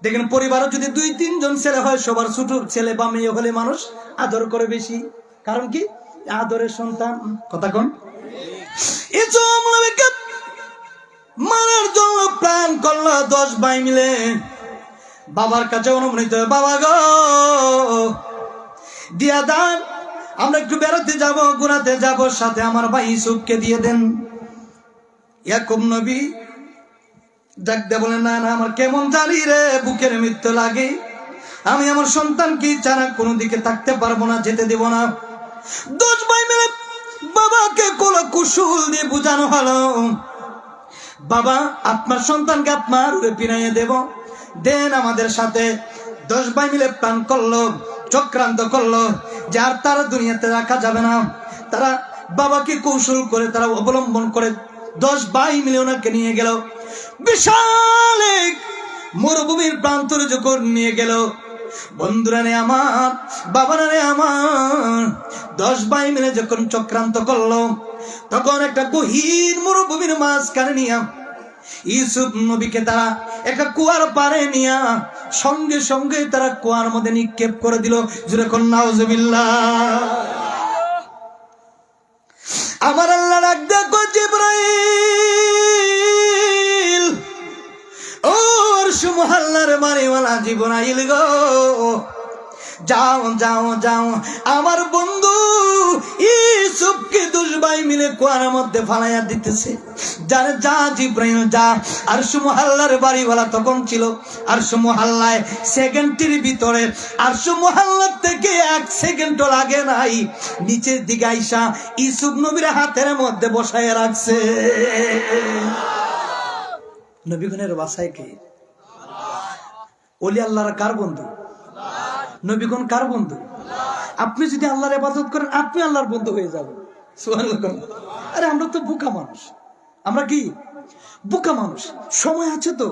দেখেন পরিবারে যদি 2-3 জন ছেলে হয়, সবার ছোট ছেলে বা মেয়ে হলে মানুষ আদর করে বেশি। কারণ কি? আদরের সন্তান। কথা কোন? ইউসুফ নবীকে মারার জন্য প্ল্যান করলো 10 ভাই মিলে। বাবার কাছে অনুমোদিত, বাবা গো দিয়া দান, আমরা একটু বেড়াতে যাব, ঘুরাতে যাব, সাথে আমার ভাই ইউসুফকে দিয়ে দেন। ইয়াকুব নবী ডাক দিয়ে বলেন, না না, আমার কেমন জানি রে, বুকের মৃত্যু লাগে, আমি আমার সন্তানকে ছাড়া কোনো দিকে থাকতে পারবো না, যেতে দেব না। 10 ভাই মিলে বাবাকে কোলা কুশল দিয়ে বুঝানো হলো, বাবা আপনার সন্তানকে আপনার উপরে পিনাইয়ে দেব, দেন আমাদের সাথে। 10 ভাই মিলে প্ল্যান করলো, চক্রান্ত করলো, যে আর তারা দুনিয়াতে রাখা যাবে না। তারা বাবাকে কৌশল করে তারা অবলম্বন করে 10 ভাই মিলে ওনাকে নিয়ে গেল বিশাল এক মরুভূমির প্রান্তরে। যখন নিয়ে গেল, বন্ধুরা রে আমার, বাবারা রে আমার, 10 ভাই মিলে যখন চক্রান্ত করলো, তখন একটা গহীন মরুভূমির মাঝখানে নিয়ে ইউসুফ নবীকে তারা একটা কুয়ার পাড়ে নিয়ে সঙ্গে সঙ্গে তারা কুয়ার মধ্যে নিক্ষেপ করে দিল। জোরে কোন নাউজুবিল্লাহ। আমার আল্লাহ ডাক দেখো, জিবরাইল, ও আরশ মুহাল্লার মারিওয়ালা জিবরাইল গো, যাও যাও যাও, আমার বন্ধু ইউসুফকে 10 ভাই মিলে কুয়ার মধ্যে ফালাইয়া দিতেছে। যারে যা জিবরাইল যা। আরশ মুহাল্লার বাড়িওয়ালা তখন ছিল আরশ মুহাল্লায়, সেকেন্ডের ভিতরে আরশ মুহাল্লার থেকে 1 সেকেন্ডও লাগে নাই, নিচের দিকে আইসা ইউসুফ নবীর হাতের মধ্যে বসায় রাখছে। নবীগণের বাসায় কে? ওলি আল্লাহর কার বন্ধু? নবীগণ কার বন্ধু? আপনি যদি আল্লাহর ইবাদত করেন, আপনি আল্লাহর বন্ধু হয়ে যাবেন। সুবহানাল্লাহ। আরে আমরা তো বোকা মানুষ, আমরা কি বোকা মানুষ। সময় আছে তো,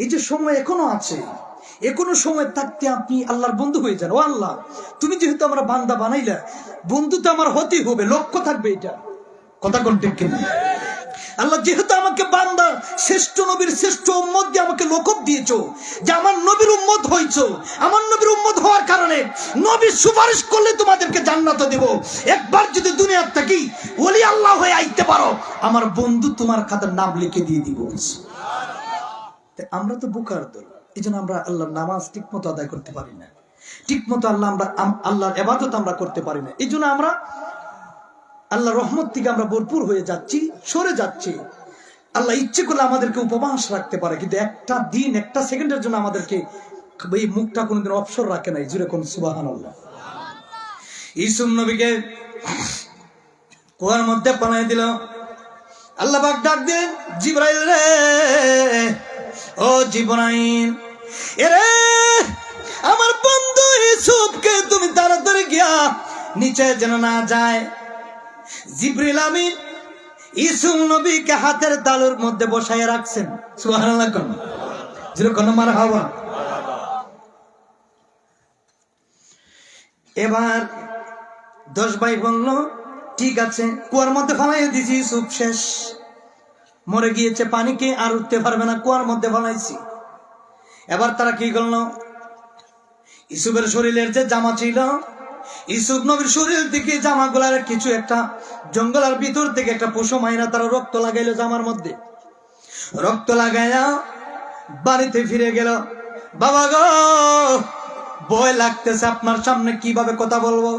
এই যে সময় এখনো আছে, এখনো সময় থাকতে আপনি আল্লাহর বন্ধু হয়ে যান। ও আল্লাহ, তুমি যেহেতু আমরা বান্দা বানাইলা, বন্ধু তো আমার হতেই হবে, লক্ষ্য থাকবে এটা। কথা কোন ঠিক কিনা? আল্লাহ যেহেতু আমাকে বান্দা শ্রেষ্ঠ নবীর শ্রেষ্ঠ উম্মত দিয়ে আমাকে লকব দিয়েছো, যে আমার নবীর উম্মত হইছো, আমার নবীর উম্মত হওয়ার কারণে নবী সুপারিশ করলে তোমাদেরকে জান্নাত দেব। একবার যদি দুনিয়ার থেকে ওলি আল্লাহ হয়ে আইতে পারো, আমার বন্ধু তোমার খাতার নাম লিখে দিয়ে দিব। আমরা তো বুকার দল, এই জন্য আমরা আল্লাহর নামাজ ঠিক মতো আদায় করতে পারি না, ঠিক মতো আল্লাহর ইবাদত আমরা করতে পারি না। এই জন্য আমরা আল্লাহর রহমত থেকে আমরা ভরপুর হয়ে যাচ্ছি, সরে যাচ্ছি। আল্লাহ ইচ্ছে করলে আমাদেরকে উপবাস রাখতে পারে, কিন্তু একটা দিন, একটা সেকেন্ডের জন্য আমাদেরকে এই মুখটা কোনোদিন অবসর রাখে নাই। জুড়ে কোন সুবহানাল্লাহ। ইউসুফ নবীকে কুয়ার মধ্যে পালাই দিল। আল্লাহ পাক ডাক দেন, জিবরাইল রে, ও জিবরাইল, এরে আমার বন্ধু ইউসুফকে তুমি তাড়াতাড়ি গিয়া নিচে যেন না যায়। জিবরিল আমিন ইউসুফ নবীকে হাতের তালুর মধ্যে বসায় রাখছেন। সুবহানাল্লাহ। যেরকম মারহাবা। এবার 10 ভাই বলল, ঠিক আছে, কুয়ার মধ্যে ফালাইয়া দিছি, ইউসুফ শেষ, মরে গিয়েছে, পানিকে আর উঠতে পারবে না, কুয়ার মধ্যে ফালাইছি। এবার তারা কি করলো, ইউসুফের শরীরের যে জামা ছিল, ইউসুফ নবীর শরীর থেকে জামাগুলার কিছু একটা জঙ্গলের ভিতর থেকে একটা পশু মাইনা তারা রক্ত লাগাইলো জামার মধ্যে। রক্ত লাগাইয়া বাড়িতে ফিরে গেল। বাবা গো, ভয় লাগতেছে, আপনার সামনে কিভাবে কথা বলবো।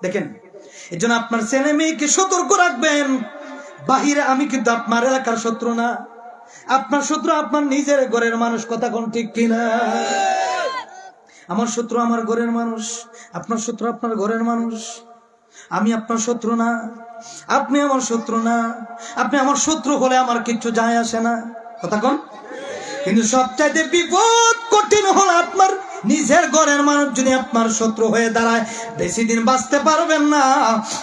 দেখেন, এই জন্য আপনার ছেলে মেয়েকে সতর্ক রাখবেন। বাহিরে আমি কিন্তু আপনার এলাকার শত্রু না, আপনার শত্রু আপনার নিজের ঘরের মানুষ। কথা কোন ঠিক কিনা? আমার শত্রু আমার ঘরের মানুষ, আপনার শত্রু আপনার ঘরের মানুষ। আমি আপনার শত্রু না, আপনি আমার শত্রু না। আপনি আমার শত্রু হলে আমার কিচ্ছু যায় আসে না। কথা কোন? কিন্তু সবচাইতে বিপদ কঠিন হলো আপনার নিজের ঘরের মানুষ যদি আপনার শত্রু হয়ে দাঁড়ায়, বেশি দিন বাঁচতে পারবেন না।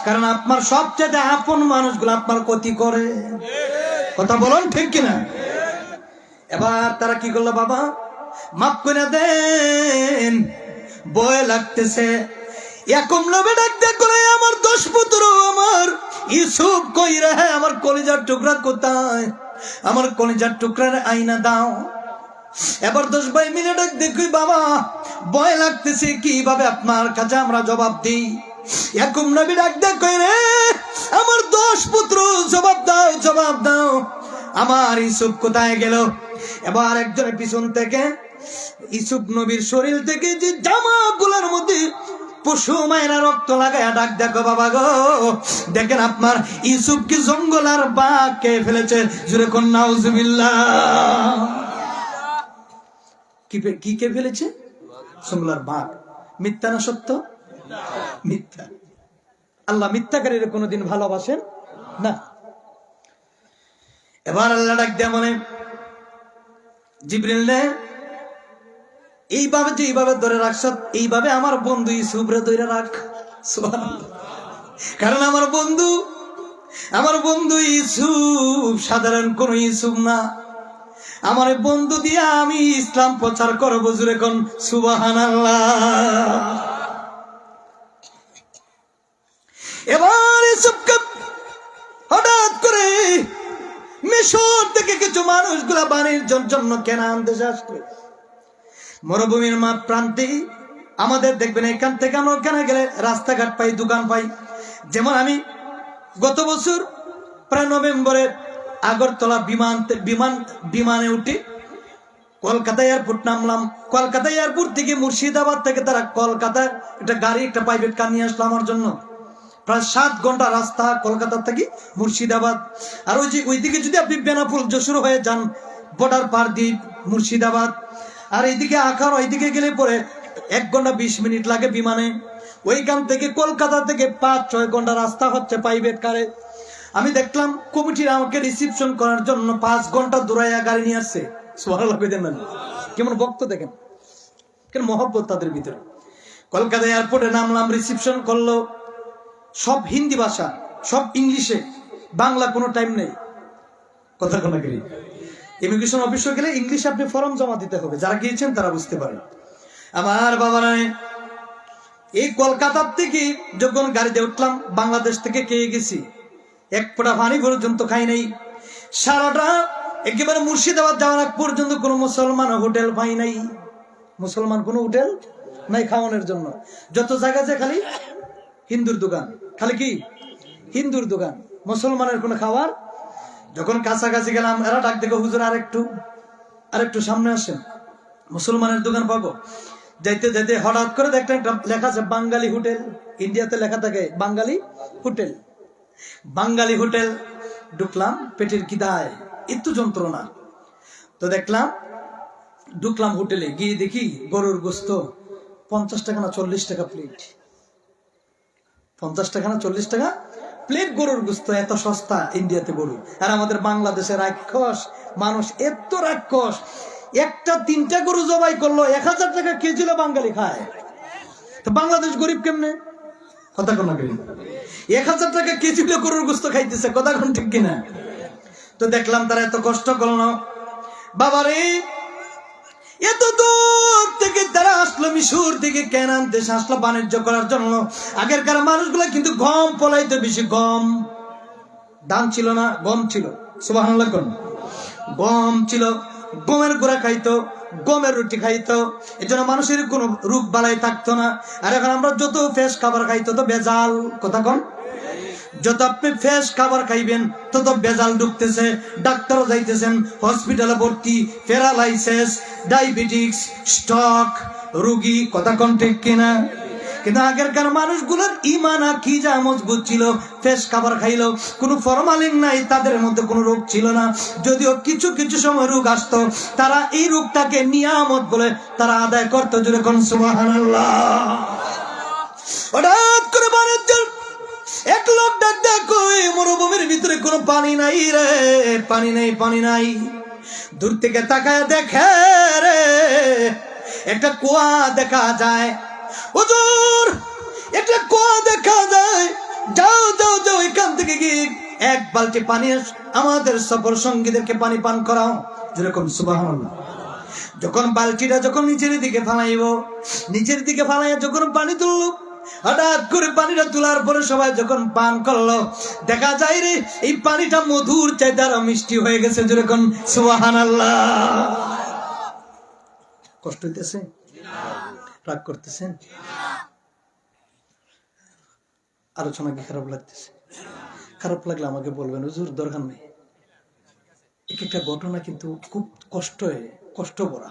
কারণ আপনার সবচেয়ে আপন মানুষগুলো আপনার ক্ষতি করে। কথা বলুন ঠিক কিনা? এবার তারা কি করলো, বাবা মাফ করে দেন, ভয় লাগতেছে। এরকম লোভে ডাকতে করে, আমার 10 পুত্র, আমার ইউসুফ কই রে? আমার কলিজার টুকরা কোথায়? আমার কলিজার টুকরার আইনা দাও। এবার 10 ভাই মিলে ডাক দেখি, বাবা ভয় লাগতেছে, কিভাবে আপনার কাছে আমরা জবাব দিই? এরকম নবী ডাক দেখো রে, আমার 10 পুত্র, জবাব দাও, জবাব দাও, আমার ইউসুফ কোথায় গেল? এবার একজনের পিছন থেকে ইউসুফ নবীর শরীর থেকে যে জামাগুলোর মধ্যে পশু মায়েরা রক্ত লাগায় ডাক দেখো, বাবা গো দেখেন আপনার ইউসুফকে জঙ্গল আর বাঘ কে ফেলেছে। জুড়ে কোন নাউজুবিল্লাহ। কি কে ফেলেছে? জঙ্গল আর বাঘ। মিথ্যা না সত্য? মিথ্যা। আল্লাহ মিথ্যাকারীর কোনোদিন ভালোবাসেন না। এবার আল্লাহ ডাক দেয়া মনে, জিবরিল নে, এইভাবে যে এইভাবে ধরে রাখছ, এইভাবে আমার বন্ধু ইউসুফরে ধরে রাখ। সুবহানাল্লাহ। কারণ আমার বন্ধু ইউসুফ সাধারণ কোন ইউসুফ না। আমার বন্ধু দিয়া আমি ইসলাম প্রচার করব। জুরে কোন সুবহানাল্লাহ। এবার ইউসুফকে হঠাৎ করে মিশর থেকে কিছু মানুষগুলা বাণিজ্যের জন্য কেনান দেশে আসলো। মরুভূমির মাঠ প্রান্তে আমাদের দেখবেন, এখান থেকে আমরা ওখানে গেলে রাস্তাঘাট পাই, দোকান পাই। যেমন আমি গত বছর প্রায় নভেম্বরে আগরতলা বিমানে উঠে কলকাতা এয়ারপোর্ট নামলাম। কলকাতা এয়ারপোর্ট থেকে মুর্শিদাবাদ থেকে তারা কলকাতা একটা গাড়ি, একটা প্রাইভেট কার নিয়ে আসলো আমার জন্য। প্রায় 7 ঘন্টা রাস্তা কলকাতা থেকে মুর্শিদাবাদ। আর ওইদিকে যদি আপনি বেনাপুল যশোর হয়ে যান, বর্ডার পার দিয়ে মুর্শিদাবাদ। আর এইদিকে আখার, ওইদিকে গেলে পরে 1 ঘন্টা 20 মিনিট লাগে বিমানে। ওইখান থেকে কলকাতা থেকে 5-6 ঘন্টা রাস্তা হচ্ছে প্রাইভেট কারে। আমি দেখলাম কমিটির আমাকে রিসিপশন করার জন্য 5 ঘন্টা দূরাইয়া গাড়ি নিয়ে আসছে। সুবহানাল্লাহ। কেমন ভক্ত দেখেন, কেন মহব্বত তাদের ভিতরে। কলকাতা এয়ারপোর্টে নামলাম, রিসিপশন করলো। সব হিন্দি ভাষা, সব ইংলিশে, বাংলা কোনো টাইম নেই। কথা কোনা গেলে ইমিগ্রেশন অফিসে গেলে ইংলিশে আপনি ফর্ম জমা দিতে হবে, যারা গিয়েছেন তারা বুঝতে পারেন। আমার বাবারা, এই কলকাতার থেকে যখন গাড়িতে উঠলাম, বাংলাদেশ থেকে খেয়ে গেছি, 1 ফোঁটা পানি পর্যন্ত খাই নাই। সারাটা একেবারে মুর্শিদাবাদ যাওয়ার আগ পর্যন্ত কোনো মুসলমান হোটেল পাই নাই। মুসলমান কোনো হোটেল নাই খাওয়ানোর জন্য। যত জায়গা আছে খালি হিন্দুর দোকান, খালি কি হিন্দুর দোকান, মুসলমানের কোনো খাবার। যখন কাছাকাছি গেলাম, এরা ডাক দেখো, হুজুর আরেকটু সামনে আসেন, মুসলমানের দোকান পাবো। যাইতে যাইতে হঠাৎ করে দেখতে একটা লেখা আছে বাঙালি হোটেল। ইন্ডিয়াতে লেখা থাকে বাঙালি হোটেল। বাঙালি হোটেল ঢুকলাম, পেটের খিদায় একটু যন্ত্রণা। তো দেখলাম, ঢুকলাম হোটেলে, গিয়ে দেখি গরুর গোস্ত 50 টাকা না 40 টাকা প্লেট। 50 টাকা না 40 টাকা প্লেট গরুর গোস্ত। এত সস্তা ইন্ডিয়াতে গরু। আর আমাদের বাংলাদেশের রাক্ষস মানুষ এত রাক্ষস, একটা 3টা গরু জবাই করলো 1000 টাকা কেজি বাঙালি খায়। তো বাংলাদেশ গরিব কেমনে? কথা কোন 1000 টাকা কেজি গরুর গোস্ত খাইতেছে। কথা কোন ঠিক কিনা? তো দেখলাম তারা এত কষ্ট করলো। বাবারে, এত দূর থেকে তারা আসলো, মিশর থেকে কেনান দেশে আসলো বাণিজ্য করার জন্য। আগেরকার মানুষগুলো কিন্তু গম ফলাইতো বেশি। গম ধান ছিল না, গম ছিল। সুবহানাল্লাহ। গম ছিল, গমের গুঁড়া খাইতো, গমের রুটি খাইতো, এই জন্য মানুষের কোনো রোগ বালাই থাকতো না। আর এখন আমরা যত ফ্রেশ খাবার খাই তত বেজাল, কথা কন, যত আপনি ফ্রেশ খাবার খাইবেন তত বেজাল ঢুকতেছে। ডাক্তারও যাইতেছেন, হসপিটালে ভর্তি, প্যারালাইসিস, ডায়াবেটিস, স্ট্রোক রোগী, কথা কন ঠিক কিনা? কিন্তু আগেরকার মানুষগুলোর ইমান কি যা মজবুত ছিল, ফ্রেশ খাবার খাইলো, কোনো ফরমালিন নাই, তাদের মধ্যে কোনো রোগ ছিল না। যদিও কিছু কিছু সময় রোগ আসতো, তারা এই রোগটাকে নিয়ামত বলে তারা আদায় করতো। জোরে কোন সুবহানাল্লাহ। হঠাৎ করে বাণিজ্যের এক লোক ডাক দেখো, এই মরুভূমির ভিতরে কোনো পানি নাই রে, পানি নেই, পানি নাই। দূর থেকে তাকায় দেখে রে একটা কুয়া দেখা যায়। হুজুর একটা কুয়া দেখা যায়, যাও যাও যাও, এখান থেকে গিয়ে এক বালতি পানি আমাদের সফর সঙ্গীদেরকে পানি পান করাও। যেরকম সুবহানাল্লাহ। যখন বালতিটা যখন নিচের দিকে ফালাইব, নিচের দিকে ফালাইয়া যখন পানি তুলল, হঠাৎ করে পানিটা তোলার পরে সবাই যখন পান করলো, দেখা যায় রে এই পানিটা মধুর চাইতে আরো মিষ্টি হয়ে গেছে। যেরকম সুবহানাল্লাহ। কষ্ট হইতেছে? রাগ করতেছেন? আলোচনা কি খারাপ লাগতেছে? খারাপ লাগলে আমাকে বলবেন, হুজুর দরকার নেই। এক একটা ঘটনা কিন্তু খুব কষ্ট করা।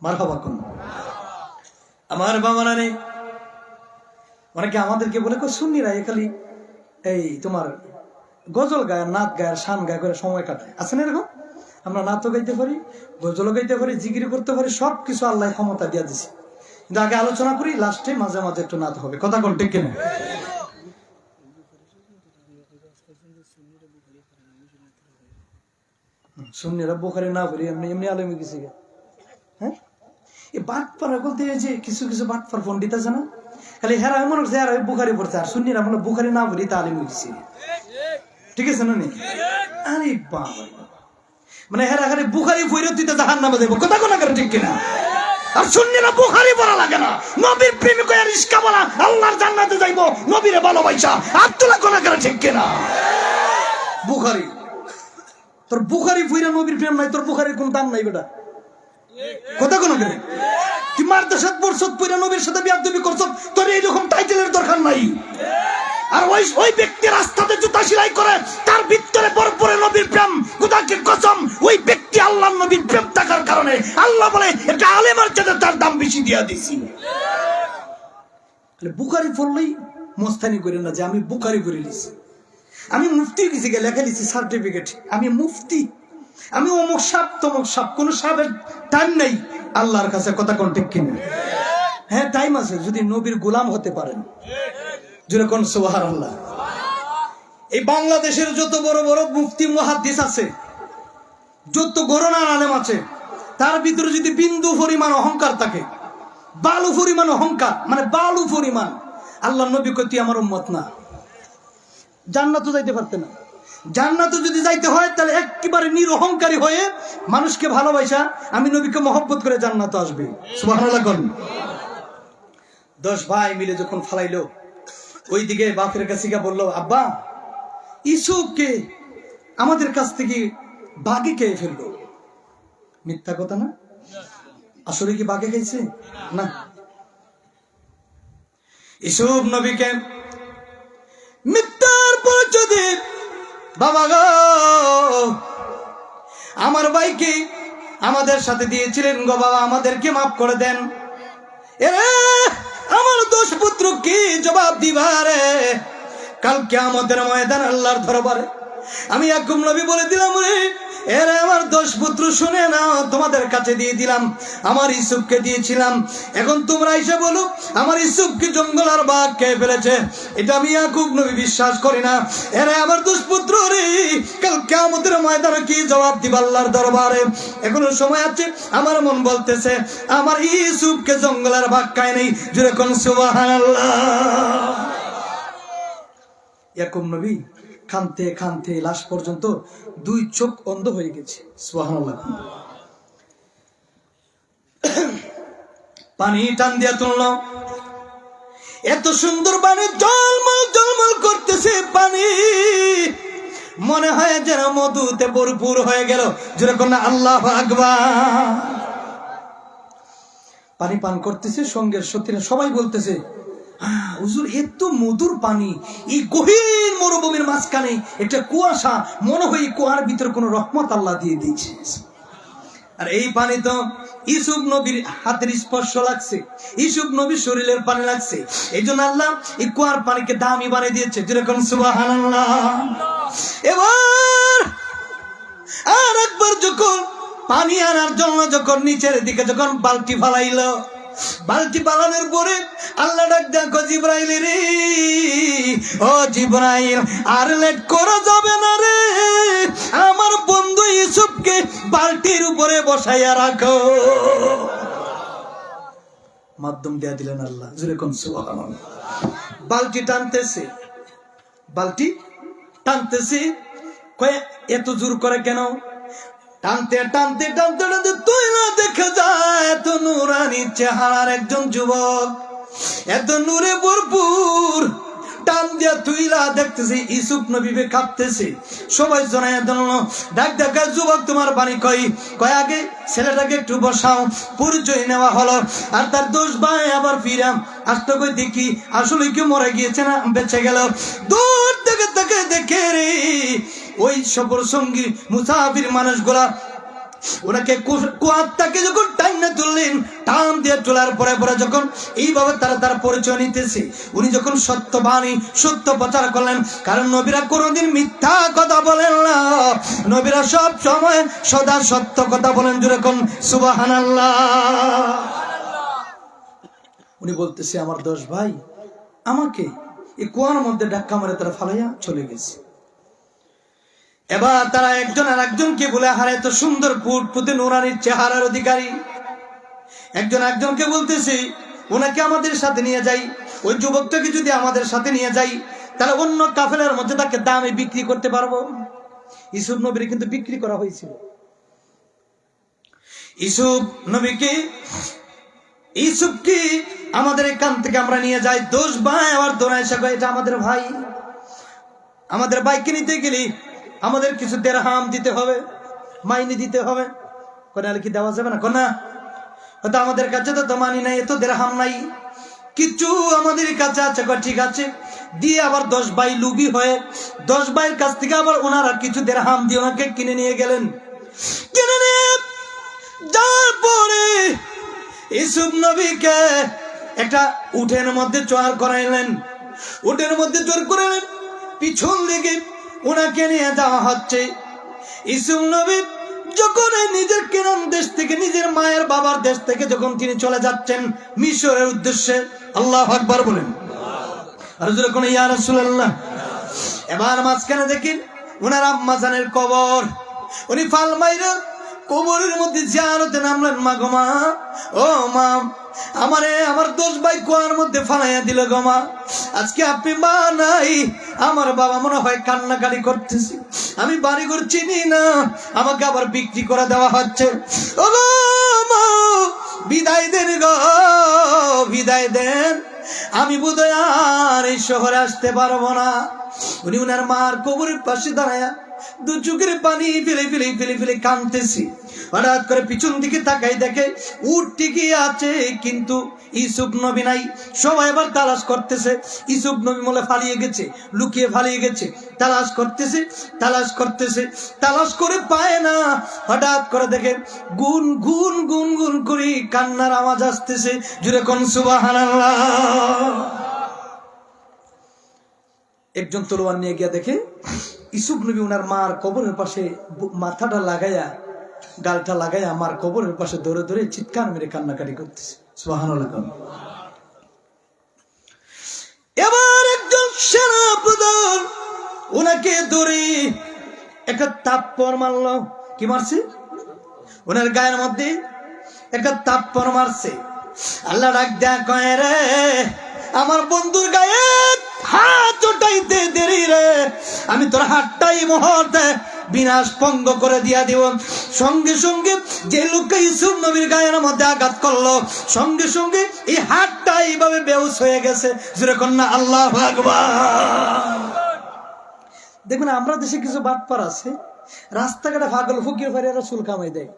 মারহাবা কোন আমার বাবারা নেই, অনেকে আমাদেরকে বলে সুন্নিরা খালি এই তোমার গজল গায়, নাচ গায়, শান গায় করে সময় কাটায়। আছেন এরকম? আমরা নাচও গাইতে পারি, গজলও গাইতে পারি, জিকির করতে পারি, সবকিছু আল্লাহ ক্ষমতা দিয়ে দিছে। কিন্তু আগে আলোচনা করি, লাস্টে মাঝে মাঝে একটু নাচ হবে, কথা কোন ঠিক কিনা? সুন্নিরা বুখারী না পড়ি এমনি এমনি আলেমে গেছে। হ্যাঁ, এই বাটপাড়া বলতে যে কিছু কিছু বাটপার পন্ডিত আছে না, খালি হেরা এমন হচ্ছে আর বুখারী পড়ছে, আর সুন্নিরা মনে বুখারী না পড়ি তা আলেমে গেছে। ঠিক আছে না? আরে বাবা, মানে হেরা খালি বুখারী পড়ে তুই তো জাহান্নামে যাইব, কথা কোন করে ঠিক কিনা? আর সুন্নিরা বুখারী পড়া লাগে না, নবীর প্রেমিক আর রিশকা বলা আল্লাহর জান্নাতে যাইব নবীরে ভালোবাসা। আব্দুল্লাহ কোন করে ঠিক কিনা? বুখারী, তোর বুখারী পড়া নবীর প্রেম নাই, তোর বুখারীর কোন দাম নাই বেটা, কথা কোন করে? তুই মাদ্রাসাত পড়ছত, পড়া নবীর সাথে বিয়াদবি করছত, তোর এইরকম টাইটেলের দরকার নাই। আর ওই ব্যক্তি রাস্তাতে জুতা সেলাই করে, তার ভিতরে ভরপুরে নবীর প্রেম, খোদাকে কসম ওই ব্যক্তি আল্লাহর নবীর প্রেম থাকার কারণে আল্লাহ বলে এটা আলেমের চেয়ে তার দাম বেশি দিয়া দিছি। বুখারী পড়লেই মস্তানি করে না যে আমি বুখারী পড়ে লিছি, আমি মুফতি গেছি, লেখা লিছি সার্টিফিকেট, আমি মুফতি, আমি অমুক সাপ তমুক সাপ, কোন সাপের টাইম নেই আল্লাহর কাছে, কথা কোন ঠিক কিনা? হ্যাঁ টাইম আছে, যদি নবীর গোলাম হতে পারেন। যেরকম সুবহানাল্লাহ। এই বাংলাদেশের যত বড় বড় মুফতি মুহাদ্দিস আছে, যত গরনার আলেম আছে, তার ভিতরে যদি বিন্দু পরিমাণ অহংকার থাকে, বালু পরিমাণ অহংকার, মানে বালু পরিমাণ, আল্লাহ নবী কই তুই আমার উম্মত না, জান্নাতও যাইতে পারতে না। জান্নাতও যদি যাইতে হয় তাহলে একেবারে নিরহংকারী হয়ে মানুষকে ভালোবাসা, আমি নবীকে মহব্বত করে জান্নাতে আসবে। সুবহানাল্লাহ। 10 ভাই মিলে যখন ফালাইলো, ওইদিকে বাপের কাছে গিয়ে বললো, আব্বা ইউসুফকে আমাদের কাছ থেকে বাঘে খেয়ে ফেললো। মিথ্যা কথা না? আসলে কি বাঘে খাইছে? না। ইউসুফ নবীকে মিথ্যার পরিচয় দিয়ে, বাবা গো আমার ভাইকে আমাদের সাথে দিয়েছিলেন গো বাবা, আমাদেরকে মাফ করে দেন। এরে আমার 10 পুত্র কি জবাব দিবারে কাল কিয়ামতের ময়দান আল্লাহর দরবারে? আমি ইয়াকুব নবী বলে দিলাম, রে এরে আমার 10 পুত্র শুনে না, তোমাদের কাছে দিয়ে দিলাম, আমার ইউসুফকে দিয়েছিলাম, এখন তোমরা এসে বলো আমার ইউসুফকে জঙ্গল আর বাঘ খেয়ে ফেলেছে। এটা আমি ইয়াকুব নবী বিশ্বাস করি না। এরে আমার 10 পুত্র রে, কাল কিয়ামতের ময়দানে কি জবাব দিবা আল্লাহর দরবারে? এখনো সময় আছে। আমার মন বলতেছে আমার ইউসুফকে জঙ্গল আর বাঘ খায় নাই। জোরে কোন সুবহানাল্লাহ। ইয়াকুব নবী কানতে কানতে লাশ পর্যন্ত 2 চোখ অন্ধ হয়ে গেছে। সুবহানাল্লাহ। পানি টান দিয়া তুললো, এত সুন্দর পানি জলমল জলমল করতেছে পানি, মনে হয় যেন মধুতে ভরপুর হয়ে গেল। যেরকম আল্লাহু আকবার। পানি পান করতেছে, সঙ্গের সতীরা সবাই বলতেছে, হুজুর এত মধুর পানি, এই গভীর মরুভূমির মাঝখানে একটা কুয়াশা, মনে হয় কুয়ার ভিতরে কোন রহমত আল্লাহ দিয়ে দিয়েছে। আর এই পানি তো ইউসুফ নবীর হাতের স্পর্শ লাগছে, ইউসুফ নবীর শরীরের পানি লাগছে, এই জন্য আল্লাহ এই কুয়ার পানিকে দামি বানিয়ে দিয়েছে। যেরকম সুবহানাল্লাহ। এবার আর একবার যখন পানি আনার জন্য যখন নিচের দিকে যখন বালতি ফালাইল, বালতি পালানোর পরে আল্লাহ ডাক দেখো, জিব্রাইল রে, ও জিব্রাইল, আর লেট করা যাবে না রে, আমার বন্ধু ইউসুফকে বালতির উপরে বসাইয়া রাখো। মাধ্যম দেয়া দিলেন আল্লাহ। যেরকম সুবহানাল্লাহ। বালতি টানতেছে, বালতি টানতেছে, কয়ে এত জোর করে কেন? টানতে টানতে টানতে টানতে তুই না দেখে যায় এত নুরানি চেহারার একজন যুবক, এত নূরে ভরপুর, টান দিয়া তুইলা দেখতেছি ইউসুফ নবী কাঁপতেছে। সবাই জানায় দিল, ডাক দেখা, যুবক তোমার বাড়ি কই? কয় আগে ছেলেটাকে একটু বসাও। পরিচয় নেওয়া হলো, আর তার দোষ ভাই আবার ফিরাম আসতে কই দেখি আসলে কি মরে গিয়েছে না বেঁচে গেল। দূর থেকে তাকে দেখে রে ওই সফর সঙ্গী মুসাফির মানুষগুলা ওনাকে কুয়ারটাকে যখন টাইনা তুললেন, টান দিয়ে তোলার পরে পরে যখন এইভাবে তারা তার পরিচয় নিতেছে, উনি যখন সত্যবাণী সত্য প্রচার করলেন, কারণ নবীরা কোনোদিন মিথ্যা কথা বলেন না, নবীরা সব সময় সদা সত্য কথা বলেন। যেরকম সুবহানাল্লাহ। উনি বলতেছে, আমার 10 ভাই আমাকে এই কুয়ার মধ্যে ধাক্কা মারে তারা ফালাইয়া চলে গেছে। এবার তারা একজন আর একজনকে বলে, হারে এত সুন্দর ফুটফুটে নুরানির চেহারার অধিকারী, একজন একজনকে বলতেছে ওনাকে আমাদের সাথে নিয়ে যাই, ওই যুবকটাকে যদি আমাদের সাথে নিয়ে যাই তাহলে অন্য কাফেলার মধ্যে তাকে দামে বিক্রি করতে পারবো। ইউসুফ নবীর কিন্তু বিক্রি করা হয়েছিল। ইউসুফকে আমাদের এখান থেকে আমরা নিয়ে যাই, 10 ভাই আবার দোনায় শাখা, এটা আমাদের ভাই, আমাদের ভাইকে নিতে গেলে আমাদের কিছু দেরহাম দিতে হবে, মাইনে দিতে হবে। কোন কি দেওয়া যাবে না? কোন হয়তো আমাদের কাছে তো মানি নাই, এত দেরহাম নাই, কিছু আমাদের কাছে আছে। ঠিক আছে, দিয়ে আবার 10 ভাই লুবি হয়ে 10 ভাইয়ের কাছ থেকে আবার ওনারা কিছু দেরহাম দিয়ে ওনাকে কিনে নিয়ে গেলেন। কিনে নিয়ে যাওয়ার পরে ইউসুফ নবীকে একটা উটের মধ্যে চড় করাইলেন, উটের মধ্যে চড় করাইলেন, পিছন দিকে ওনাকে নিয়ে যাওয়া হচ্ছে। ইউসুফ নবী যখন নিজের কেনান দেশ থেকে, নিজের মায়ের বাবার দেশ থেকে যখন তিনি চলে যাচ্ছেন মিশরের উদ্দেশ্যে, আল্লাহু আকবার বলেন, আর যখন ইয়া রাসূলুল্লাহ। এবার মাঝখানে দেখেন ওনার আম্মা জানের কবর, উনি ফাল মাইরা কবরের মধ্যে জিয়ারতে নামলেন। মা গো মা, ও মা, আমার 10 ভাই কুয়ার মধ্যে ফালাইয়া দিল গো মা, আজকে আপনি মা নাই, আমার বাবা মনে হয় কান্নাকাটি করতেছে, আমি বাড়ি ঘর চিনি না, আমাকে আবার বিক্রি করে দেওয়া হচ্ছে। ও গো মা, বিদায় দেন গো, বিদায় দেন, আমি বোধহয় আর এই শহরে আসতে পারবো না। উনি উনার মার কবরের পাশে দাঁড়ায়া 2 চোখের পানি ফেলে ফেলে ফেলে ফেলে কাঁদতেছি। হঠাৎ করে পিছন দিকে তাকাই দেখে উট ঠিকই আছে, কিন্তু ইউসুফ নবী নাই। সবাই এবার তালাশ করতেছে, ইউসুফ নবী বলে পালিয়ে গেছে, লুকিয়ে পালিয়ে গেছে। তালাশ করতেছে, তালাশ করতেছে, তালাশ করে পায় না। হঠাৎ করে দেখে গুন গুন গুন গুন করে কান্নার আওয়াজ আসতেছে। জুড়ে কোন সুবহানাল্লাহ। একজন তলোয়ার নিয়ে গিয়া দেখে ইউসুফ নবী ওনার মার কবরের পাশে মাথাটা লাগাইয়া, গালটা লাগাইয়া আমার কবরের পাশে ধরে ধরে চিৎকার মেরে কান্নাকাটি করতেছে। সুবহানাল্লাহ। এবার একজন সেনাপ্রধান ওনাকে ধরে একটা থাপ্পড় মারল। কি মারছে? ওনার গায়ের মধ্যে একটা থাপ্পড় মারছে। আল্লাহ ডাক দেয়া কয়, রে আমার বন্ধুর গায়ে হাত উঠাইতে দেরি রে, আমি তোর হাতটাই মুহূর্তে বিনাশ পঙ্গ করে দিয়া দিব। সঙ্গে সঙ্গে যে লোকটা ইউসুফ নবীর গায়ের মধ্যে আঘাত করলো, সঙ্গে সঙ্গে এই হাতটা এইভাবে বেহুশ হয়ে গেছে। যেরকম না আল্লাহু আকবার। দেখবেন আমরা দেশে কিছু বাটপার আছে, রাস্তাঘাটে পাগল ফকির ফারিয়ারা চুল কামাই দেয়,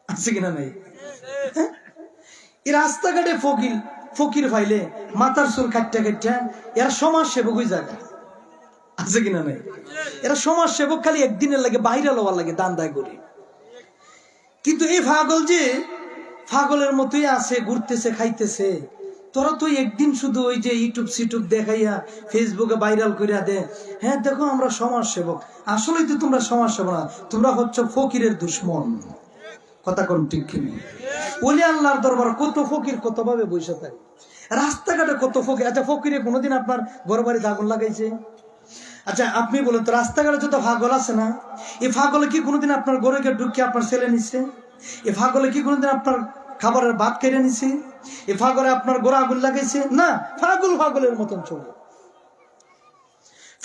আছে কিনা নাই? এই রাস্তাঘাটে ফকির ফাইলে মাথার চুল কাটটা কাটটা এরা সমাজ সেবক হয়ে যায়, আছে কিনা নাই? এরা সমাজ সেবক খালি একদিনের লাগে বাইরে লওয়ার লাগে দান দায় করে। কিন্তু এই পাগল যে পাগলের মতোই আছে, ঘুরতেছে খাইতেছে, তোরা তো একদিন শুধু ওই যে ইউটিউব সিটুব দেখাইয়া ফেসবুকে ভাইরাল করিয়া দে, হ্যাঁ দেখো আমরা সমাজ সেবক। আসলেই তো তোমরা সমাজ সেবক না, তোমরা হচ্ছে ফকিরের দুশ্মন। কথা কোন ঠিক কিনা? ওলি আল্লাহর দরবার কত ফকির কত ভাবে বসে থাকে, রাস্তাঘাটে কত ফকির। আচ্ছা ফকিরে কোনোদিন আপনার ঘর বাড়িতে আগুন লাগাইছে? আচ্ছা আপনি বলেন তো, রাস্তাঘাটে যত পাগল আছে না, এই পাগলে কি কোনোদিন আপনার ঘরে গিয়ে ঢুকিয়ে আপনার ছেলে নিচ্ছে? এই পাগলে কি কোনোদিন আপনার খাবারের ভাত কেড়ে নিছে? এই পাগলে আপনার গোড়া আগুন লাগাইছে? না, পাগলের মতন চলে,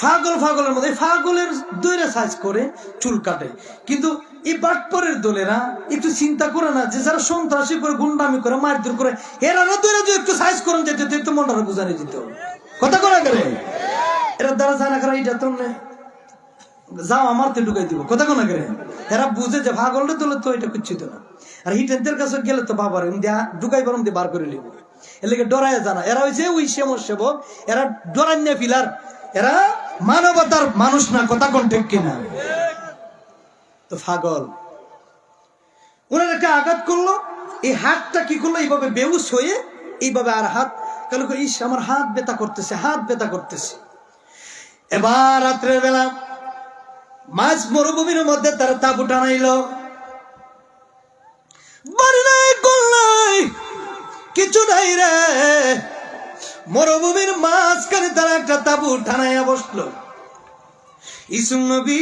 পাগলের মতো। পাগলের দৈরে সাইজ করে চুল কাটে। কিন্তু এই বাটপরের দলেরা একটু চিন্তা করে না যে যারা সন্ত্রাসী করে গুন্ডামি করে মারধর করে, এরা না দৈরে যদি একটু সাইজ করেন যেত তো মনটা বুঝানি দিত। কথা করা গেলে এরা দ্বারা জানা করে এইটা তো যাও আমারতে ঢুকাই দিব। কথা কোনা করে এরা বুঝে যে পাগলের দলে তো এটা কুচ্ছিত না। আর হিটেনদের কাছে গেলে তো বাবার ঢুকাই বারণ দিয়ে বার করে নিব, এর লেগে ডরাই জানা। এরা হয়েছে ওই সেমর সেবক, এরা ডরান্যা ফিলার, এরা মানবতার মানুষ না। কথা কোন ঠিক কিনা? তো পাগল ওনার একটা আঘাত করলো, এই হাতটা কি করলো, এইভাবে বেউস হয়ে এইভাবে আর হাত কালো করে, ইস আমার হাত ব্যথা করতেছে, হাত ব্যথা করতেছে। এবার রাত্রের বেলা মাঝ মরুভূমির মধ্যে তারা তাঁবু টানাইলো, বাড়ি নাই কোল নাই কিছু নাই রে, মরুভূমির মাঝখানে তারা একটা তাঁবু টানাইয়া বসলো। ইসুফ নবী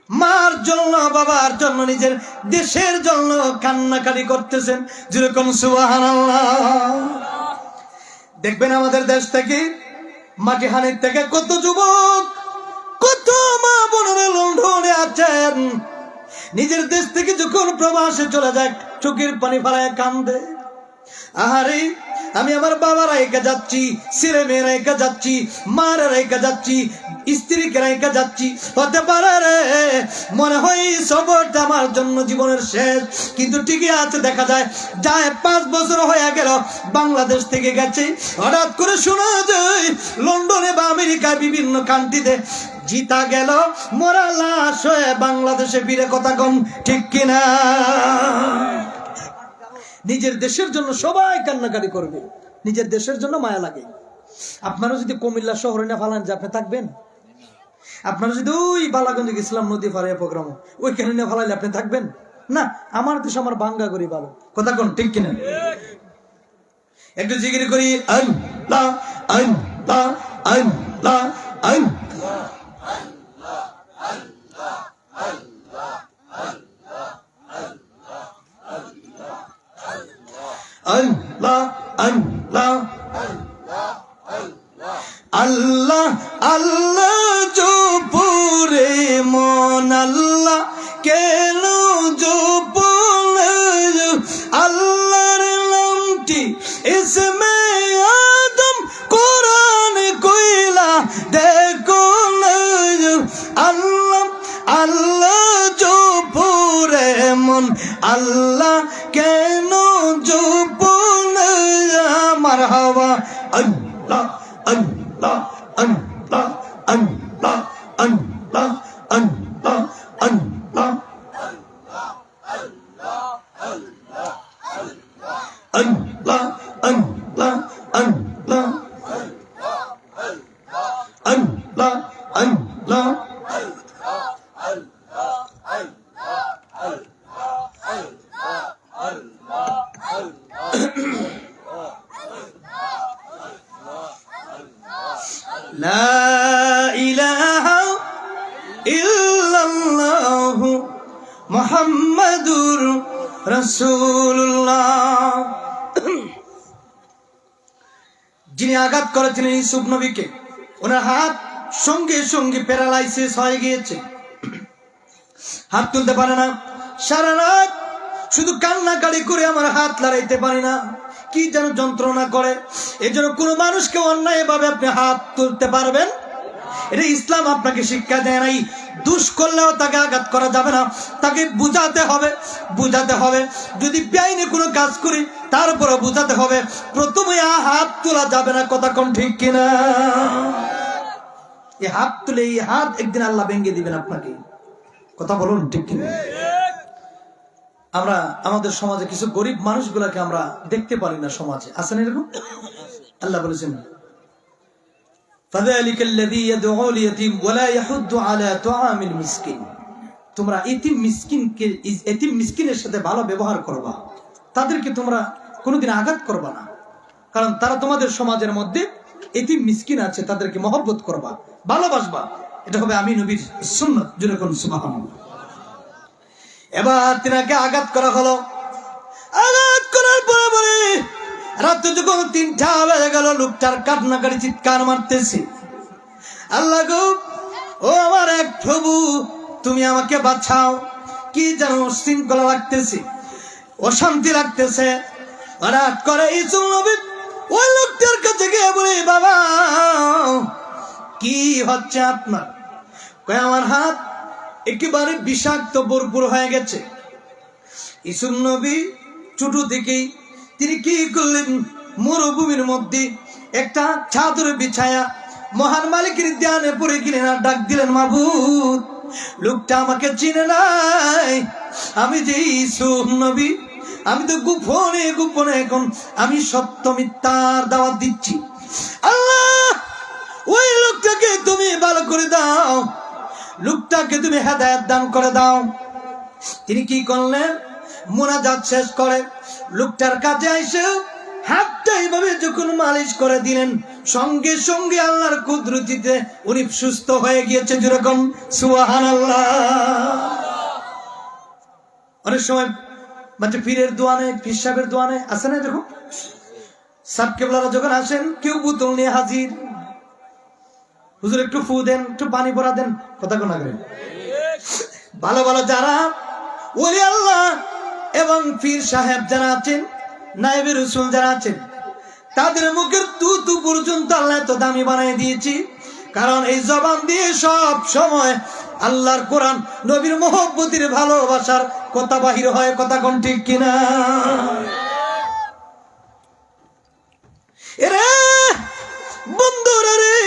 মার জন্য, বাবার জন্য, নিজের দেশের জন্য কান্নাকাটি করতেছেন। যেরকম সুবহানাল্লাহ। দেখবেন আমাদের দেশ থেকে, মাটিহানির থেকে কত যুবক, কত মা বোনেরা লন্ডনে আছেন, নিজের দেশ থেকে যখন প্রবাসে চলে যায় চোখের পানি ফেলায় কান্দে। আহারে আমি আমার বাবার রেখে যাচ্ছি, ছেলে মেয়ের রেখে যাচ্ছি, মার রেখে যাচ্ছি, স্ত্রীকে রেখে যাচ্ছি। হতে পারে রে মনে হয় সবরটা আমার জন্য জীবনের শেষ, কিন্তু ঠিকই আছে। দেখা যায় 5 বছর হয়ে গেল বাংলাদেশ থেকে গেছে, হঠাৎ করে শোনা যায় লন্ডনে বা আমেরিকায় বিভিন্ন কান্ট্রিতে জিতা গেল, মরা লাশ হয়ে বাংলাদেশে ফিরে। কথা কম ঠিক কিনা? নিজের দেশের জন্য সবাই কান্নাকাটি করবে, নিজের দেশের জন্য মায়া লাগে। আপনারা যদি কুমিল্লা শহরে না ফালান যে আপনি থাকবেন? আপনারা যদি ওই বালাগঞ্জ ইসলাম নদী ফালাইয়া প্রোগ্রাম ওইখানে না ফালাইলে আপনি থাকবেন না? আমার দেশ আমার বাঙ্গা করি ভালো। কথা কোন ঠিক কিনা? একটু জিকির করি আল্লাহ আল্লাহ আল্লাহ আল্লাহ। আল্লাহ আল্লাহ আল্লাহ আল্লাহ জপুরে মন, আল্লাহ কেন জপুরে, আল্লাহর নামটি ইসমে আদম কোরআন কইলা দেখো। আল্লাহ আল্লাহ জপুরে মন, আল্লাহ কেন জপুরে মারহাবা। আল্লাহ আল্লাহ আল্লাহ আল্লাহ আল্লাহ আল্লাহ আল্লাহ আল্লাহ আল্লাহ আল্লাহ আল্লাহ আল্লাহ। লা ইলাহা ইল্লাল্লাহু মুহাম্মাদুর রাসূলুল্লাহ। যিনি আঘাত করেছিলেন ইউসুফ নবীকে, ওনার হাত সঙ্গে সঙ্গে প্যারালাইসিস হয়ে গিয়েছে, হাত তুলতে পারে না। সারা রাত শুধু কান্নাকাটি করে আমার হাত লড়াইতে পারি না, কি যেন যন্ত্রণা করে। এই জন্য কোনো মানুষকে অন্যায় ভাবে আপনি হাত তুলতে পারবেন, এটা ইসলাম আপনাকে শিক্ষা দেয় নাই। দুষ করলেও তাকে আঘাত করা যাবে না, তাকে বুঝাতে হবে। যদি বেআইনি কোনো কাজ করি তারপরে বুঝাতে হবে প্রথমে হাত তোলা যাবে না, কথা কোন ঠিক কিনা? এই হাত তুলে এই হাত একদিন আল্লাহ ভেঙে দিবেন আপনাকে, কথা বলুন ঠিক কিনা? আমরা আমাদের সমাজে কিছু গরিব মানুষগুলাকে আমরা দেখতে পারি না, সমাজে আছেন এরকম? আল্লাহ বলেছেন فذلك الذي يدعو اليتيم ولا يحض على طعام المسكين, তোমরা এতিম মিসকিনের সাথে ভালো ব্যবহার করবা, তাদেরকে তোমরা কোনোদিন আঘাত করবা না, কারণ তারা তোমাদের সমাজের মধ্যে এতিম মিসকিন আছে, তাদেরকে মহব্বত করবা, ভালোবাসবা। এটা হবে আমি নবীর সুন্নাত, যেরকম সুবহানাল্লাহ। এবার তিনাকে আঘাত করা হলো। আঘাত করার পরে বলে রাত যখন 3টা বেজে গেল, লোকটার কান্নাকাটি চিৎকার মারতেছে, আল্লাহ গো, ও আমার এক প্রভু, তুমি আমাকে বাঁচাও। কি যেন শৃঙ্খলা লাগতেছে, অশান্তি লাগতেছে। হঠাৎ করে ইসুফ নবী ওই লোকটার কাছে গিয়ে বলে, বাবা কি হচ্ছে আপনার? কয় আমার হাত একেবারে বিষাক্ত ভরপুর হয়ে গেছে। ইসুফ নবী ছোট থেকেই তিনি কি করলেন, মরুভূমির মধ্যে একটা চাদর বিছায়া মহান মালিকের ধ্যানে পড়ে গেলেন আর ডাক দিলেন, মাবুদ, লোকটা আমাকে চিনে নাই, আমি যে ইসুফ নবী, আমি তো গোপনে গোপনে এখন আমি সত্য মিথ্যার দাওয়াত দিচ্ছি। আল্লাহ, ওই লোকটাকে তুমি ভালো করে দাও, লোকটাকে তুমি হেদায়েত দান করে দাও। তিনি কি করলেন, মুনাজাত শেষ করে লোকটার কাছে এসে হাতটা এইভাবে যখন মালিশ করে দিলেন, সঙ্গে সঙ্গে আল্লাহর কুদরতিতে উনি সুস্থ হয়ে গিয়েছে, যেরকম সুবহানাল্লাহ। অনেক সময় পীরের দোয়া নেই, পীর সাহেবের দোয়া নেই, আছে না এরকম? সাহেব কেবলারা যখন আসেন, কেউ বোতল নিয়ে হাজির, হুজুর একটু ফু দেন, একটু পানি ভরা দেন, কথা কোন আগে। ভালো ভালো যারা ওলি আল্লাহ এবং পীর সাহেব যারা আছেন, নায়েবে রাসূল যারা আছেন, তাদের মুখের তু পর্যন্ত আল্লাহ তো দামি বানিয়ে দিয়েছি, কারণ এই জবান দিয়ে সব সময় আল্লাহর কোরআন, নবীর মহব্বতের ভালোবাসার কথা বাহির হয়, কথা কোন ঠিক কিনা? এরে বন্ধুরা রে,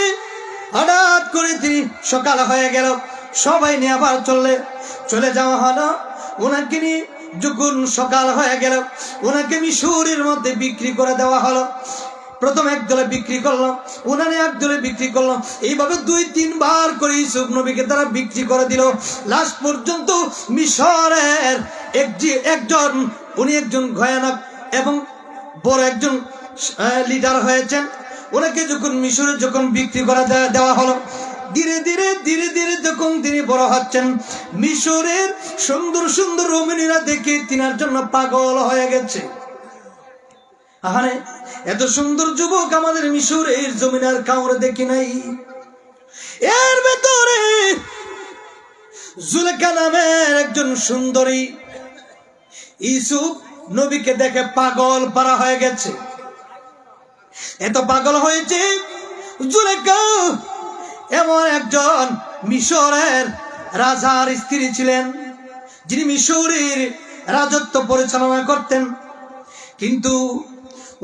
হঠাৎ করে তিনি সকাল হয়ে গেল, সবাই নিয়ে আবার চলে যাওয়া হলো। ওনাকে নিয়ে যখন সকাল হয়ে গেল, ওনাকে মিশরের মধ্যে বিক্রি করে দেওয়া হলো। প্রথম একদলে বিক্রি করলো, উনানে একদলে বিক্রি করলো, এইভাবে 2-3 বার করে ইউসুফ নবীকে তারা বিক্রি করে দিল। লাস্ট পর্যন্ত মিশরের একজন উনি একজন ভয়ানক এবং বড় একজন লিডার হয়েছেন। ওনাকে যখন মিশরে যখন বিক্রি করা দেওয়া হলো, ধীরে ধীরে যখন তিনি বড় হচ্ছেন, মিশরের সুন্দর সুন্দর রমণীরা দেখে তিনার জন্য পাগল হয়ে গেছে। আহারে, এত সুন্দর যুবক আমাদের মিশরের জমিনের কাউরে দেখি নাই। এর ভেতরে জুলেখা নামের একজন সুন্দরী ইউসুফ নবীকে দেখে পাগল পারা হয়ে গেছে। এত পাগল হয়েছে, জুলেখা এমন একজন মিশরের রাজার স্ত্রী ছিলেন, যিনি মিশরের রাজত্ব পরিচালনা করতেন। কিন্তু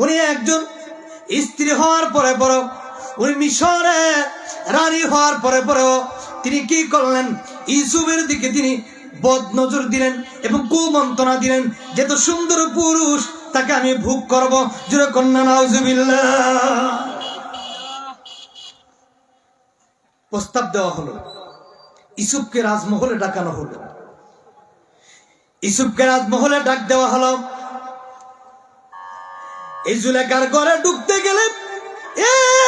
উনি একজন স্ত্রী হওয়ার পরে বড়, উনি মিশরের রানী হওয়ার পরে পরেও তিনি কি করলেন, ইউসুফের দিকে তিনি বদ নজর দিলেন এবং কুমন্ত্রণা দিলেন, যে তো সুন্দর পুরুষ, তাকে আমি ভোগ করবো, যেরকম নাউজুবিল্লাহ। প্রস্তাব দেওয়া হলো, ইউসুফকে রাজমহলে ডাকানো হলো। ইউসুফকে রাজমহলে ডাক দেওয়া হলো। এই জুলেখার ঘরে ঢুকতে গেলে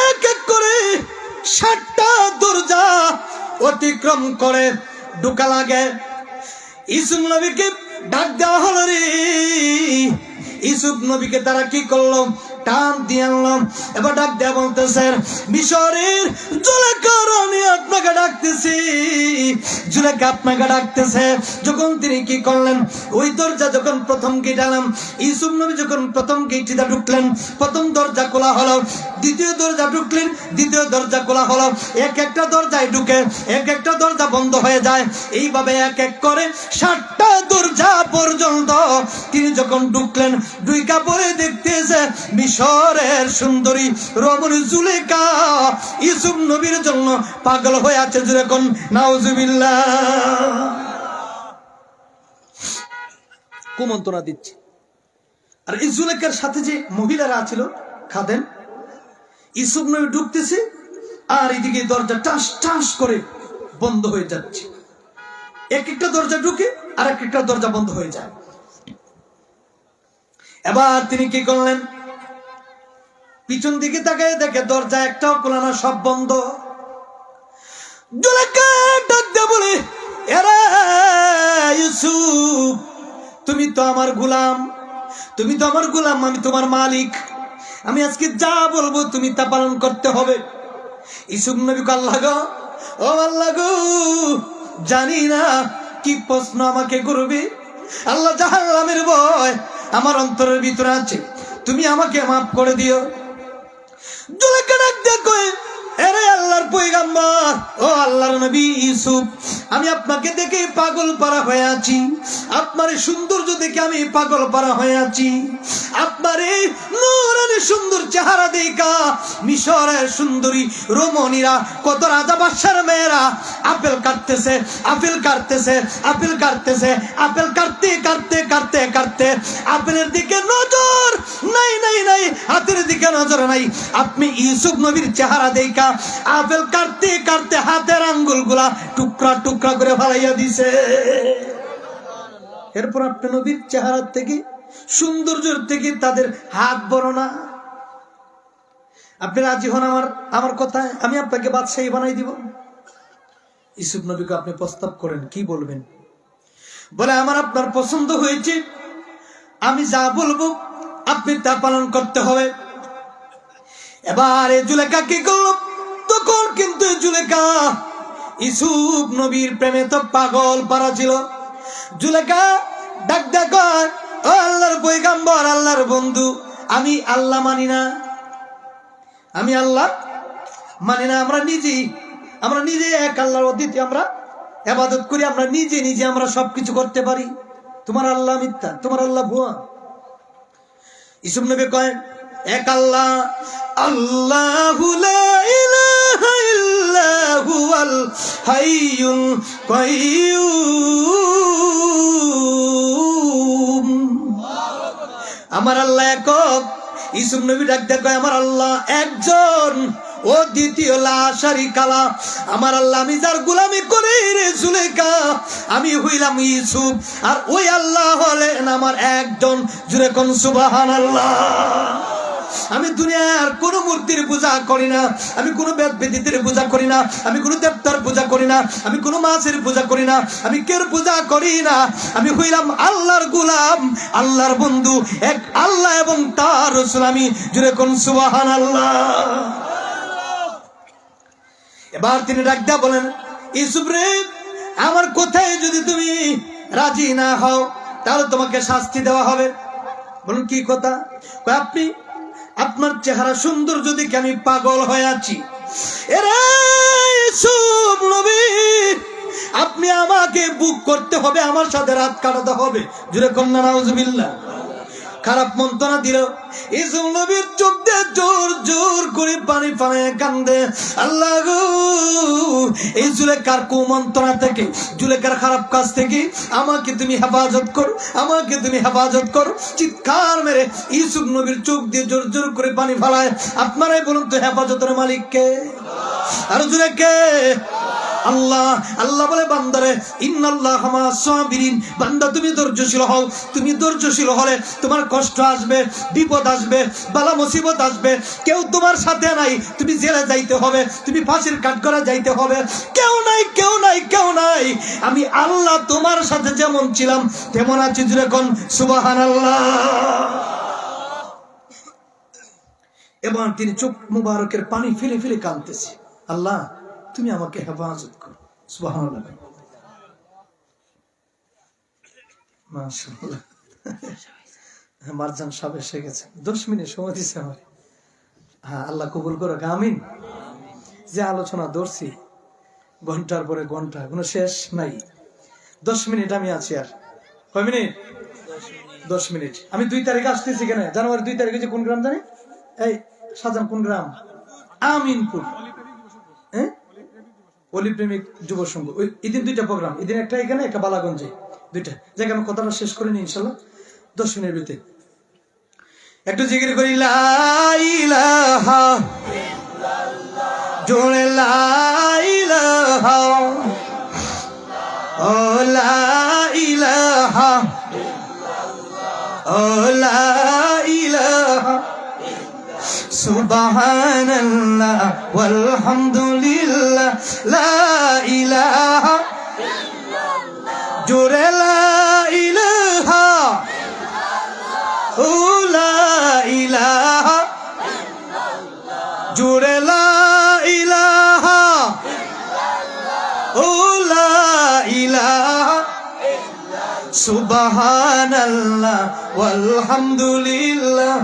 এক এক করে 7টা দরজা অতিক্রম করে ঢোকা লাগে। ইউসুফ নবীকে ডাক দেওয়া হলো রে। ইউসুফ নবীকে তারা কি করলো, টান দিয়ে আনলাম। এবার ডাক দেয়া বলতেছেন, মিশরের জুলেখা রানী আপনাকে ডাকতেছি, জুলেখা আপনাকে ডাকতেছে। যখন তিনি কি করলেন, ওই দরজা যখন প্রথম গেট আলাম, ইউসুফ নবী যখন প্রথম গেটটিতে ঢুকলেন, প্রথম দরজা খোলা হলো, দ্বিতীয় দরজা ঢুকলেন, দ্বিতীয় দরজা খোলা হলো। এক একটা দরজায় ঢুকে এক একটা দরজা বন্ধ হয়ে যায়। এইভাবে এক এক করে 7টা দরজা পর্যন্ত তিনি যখন ঢুকলেন, ঢুইকা পরে দেখতেছে মিশরের সুন্দরী রমণী জুলেখা ইউসুফ নবীর জন্য পাগল হয়ে আছে। যখন নাউজুবিল্লাহ কুমন্ত্রণা দিচ্ছে। আর এই জুলেখার সাথে যে মহিলারা ছিল খাদেন, ইউসুফ নবী ঢুকতেছে আর এদিকে দরজা টাস টাস করে বন্ধ হয়ে যাচ্ছে। এক একটা দরজা ঢুকে আর এক একটা দরজা বন্ধ হয়ে যায়। এবার তিনি কি করলেন, পিছন দিকে তাকায় দেখে দরজা একটাও খোলা না, সব বন্ধ। জুলেখা ডাক দিয়ে বলে, এরে ইউসুফ, তুমি তো আমার গোলাম, তুমি তো আমার গোলাম, আমি তোমার মালিক, আমি আজকে যা বলবো তুমি তা পালন করতে হবে। ইউসুফ নবী কো, আল্লাহ গো, ও আল্লাহ গো, জানি না কি প্রশ্ন আমাকে করবে। আল্লাহ, জাহান্নামের ভয় আমার অন্তরের ভিতরে আছে, তুমি আমাকে মাফ করে দিও। জুলেখা ডাক দিয়ে কয়, এরে আল্লাহর পয়গম্বর, ও আল্লাহর নবী ইউসুফ, আমি আপনাকে দেখে পাগল পারা হয়ে আছি, আপনার সৌন্দর্য দেখে আমি পাগল পারা হয়ে আছি। আপনার এই নূরানি সুন্দর চেহারা দেখা মিশরের সুন্দরী রমণীরা, কত রাজা বাদশার মেয়েরা আপেল কাটতেছে, আপেল কাটতেছে, আপেল কাটতেছে, আপেল কাটতে কাটতে কাটতে কাটতে আপেলের দিকে নজর নাই, নাই নাই, হাতের দিকে নজর নাই। আপনি ইউসুফ নবীর চেহারা দেখা আপেল কাটতে কাটতে হাতের আঙ্গুলগুলা টুকরা টুকরা করে ফেলাইয়া দিছে। এরপর আপনি নবীর চেহারা থেকে, সৌন্দর্যের থেকে তাদের হাত বড় না। আপনি রাজি হন আমার কথায়, আমি আপনাকে বাদশাহী বানাই দিব। ইউসুফ নবীকে আপনি প্রস্তাব করেন, কি বলবেন? বলে, আমার আপনার পছন্দ হয়েছে, আমি যা বলবো আপনি তা পালন করতে হবে। এবার জুলেখা কি করল, তখন কিন্তু জুলেখা ইউসুফ নবীর প্রেমে তো পাগল পারা ছিল। জুলেখা ডাক ডাক, ও আল্লাহর পয়গম্বর, আল্লাহর বন্ধু, আমি আল্লাহ মানি না, আমি আল্লাহ মানি না। আমরা নিজে এক আল্লাহর অদ্বিতীয় আমরা ইবাদত করি, আমরা নিজে নিজে আমরা সবকিছু করতে পারি। তোমার আল্লাহ মিথ্যা, তোমার আল্লাহ ভুয়া। ইউসুফ নবী কয়, এক আল্লাহ, আল্লাহু লা ইলাহা ইল্লা হুয়াল হাইয়ুল কাইয়্যুম। আমার আল্লাহ একক। ইউসুফ নবী ডাক দেয়, আমার আল্লাহ একজন, ও দ্বিতীয় লা শারীকা লা। আমার আল্লাহ, আমি যার গোলামি করি রে জুলেখা, আমি হইলাম ইউসুফ, আর ওই আল্লাহ হলেন আমার একজন। জুরে কোন সুবহানাল্লাহ। আমি দুনিয়ার কোন মূর্তির পূজা করি না, আমি কোন বেদ বেদিতের পূজা করি না, আমি কোন দেবতার পূজা করি না, আমি কোন মাছের পূজা করি না, আমি কের পূজা করি না। আমি হইলাম আল্লাহর গোলাম, আল্লাহর বন্ধু, এক আল্লাহ এবং তার রাসূল আমি। জুরে কোন সুবহানাল্লাহ। এবার তিনি ডাক দিয়া বলেন, ইউসুফ রে, আমার কথায় যদি তুমি রাজি না হও তাহলে তোমাকে শাস্তি দেওয়া হবে। বলুন, কি কথা? আপনি, আপনার চেহারা সৌন্দর্য দেখে আমি পাগল হয়ে আছি। এরে ইউসুফ নবী, আপনি আমাকে বুক করতে হবে, আমার সাথে রাত কাটাতে হবে। জুরে কন্যা নাউজুবিল্লাহ। খারাপ মন্ত্রণা দিল। ইউসুফ নবীর চোখ দিয়ে জোর জোর করে পানি পানে কান্দে, আল্লাহ গো, এই জুলেখার কুমন্ত্রণা থেকে, জুলেখার খারাপ কাজ থেকে আমাকে তুমি হেফাজত করো, আমাকে তুমি হেফাজত করো। চিৎকার মেরে ইউসুফ নবীর চোখ দিয়ে জোর জোর করে পানি ফেলায়। আপনারাই বলুন তো, হেফাজতের মালিক কে? আর জুরে কে? আল্লাহ। আল্লাহ বলে বান্দারে, ইন্নাল্লাহা মা'আস সাবিরিন, বান্দা তুমি ধৈর্যশীল হও। তুমি ধৈর্যশীল হলে তোমার কষ্ট আসবে, বিপদ আসবে, বালা মুসিবত আসবে, কেউ তোমার সাথে নাই, তুমি জেলে যাইতে হবে, তুমি ফাঁসির কাঠগড়া যাইতে হবে, কেউ নাই, কেউ নাই, কেউ নাই। আমি আল্লাহ তোমার সাথে যেমন ছিলাম তেমন আছি। জুরে কোন সুবহানাল্লাহ। এবং তিনি চোখ মুবারকের পানি ফেলে ফেলে কাঁদতেছে, আল্লাহ তুমি আমাকে হেফাজত করো। সুবহানাল্লাহ। মাশাআল্লাহ। মারজান সাহেব এসে গেছে, 10 মিনিট সময় দিছে আমার। হ্যাঁ, আল্লাহ কবুল করো, আমিন। যে আলোচনা ধরছি ঘন্টার পরে ঘন্টা, কোনো শেষ নাই। 10 মিনিট আমি আছি। আর কয় মিনিট? 10 মিনিট। আমি 2 তারিখে আসতেছি, কেন জানুয়ারি 2 তারিখে যে কোন গ্রাম জানি, এই সাজান কোন গ্রাম, আমিনপুর, হ্যাঁ অলি প্রেমিক যুব সংঘ। ওই এদিন 2টা প্রোগ্রাম, এদিন একটা এখানে, একটা বালাগঞ্জে, 2টা জায়গায়। আমি কথাটা শেষ করে নিই ইনশাল্লাহ 10 মিনিটের ভিতরে। একটু জিকির করি লা ইলাহা জোরে লা ইলাহা, ও লা ইলাহা, ও লা ইলাহা, সুবহানাল্লাহ ওয়ালহামদুলিল্লাহ, লা ইলাহা জোরে লা ইলাহা, ও লা ইলাহা জোরে লা ইলাহা, ও লা ইলাহা, সুবহানাল্লাহ ওয়ালহামদুলিল্লাহ।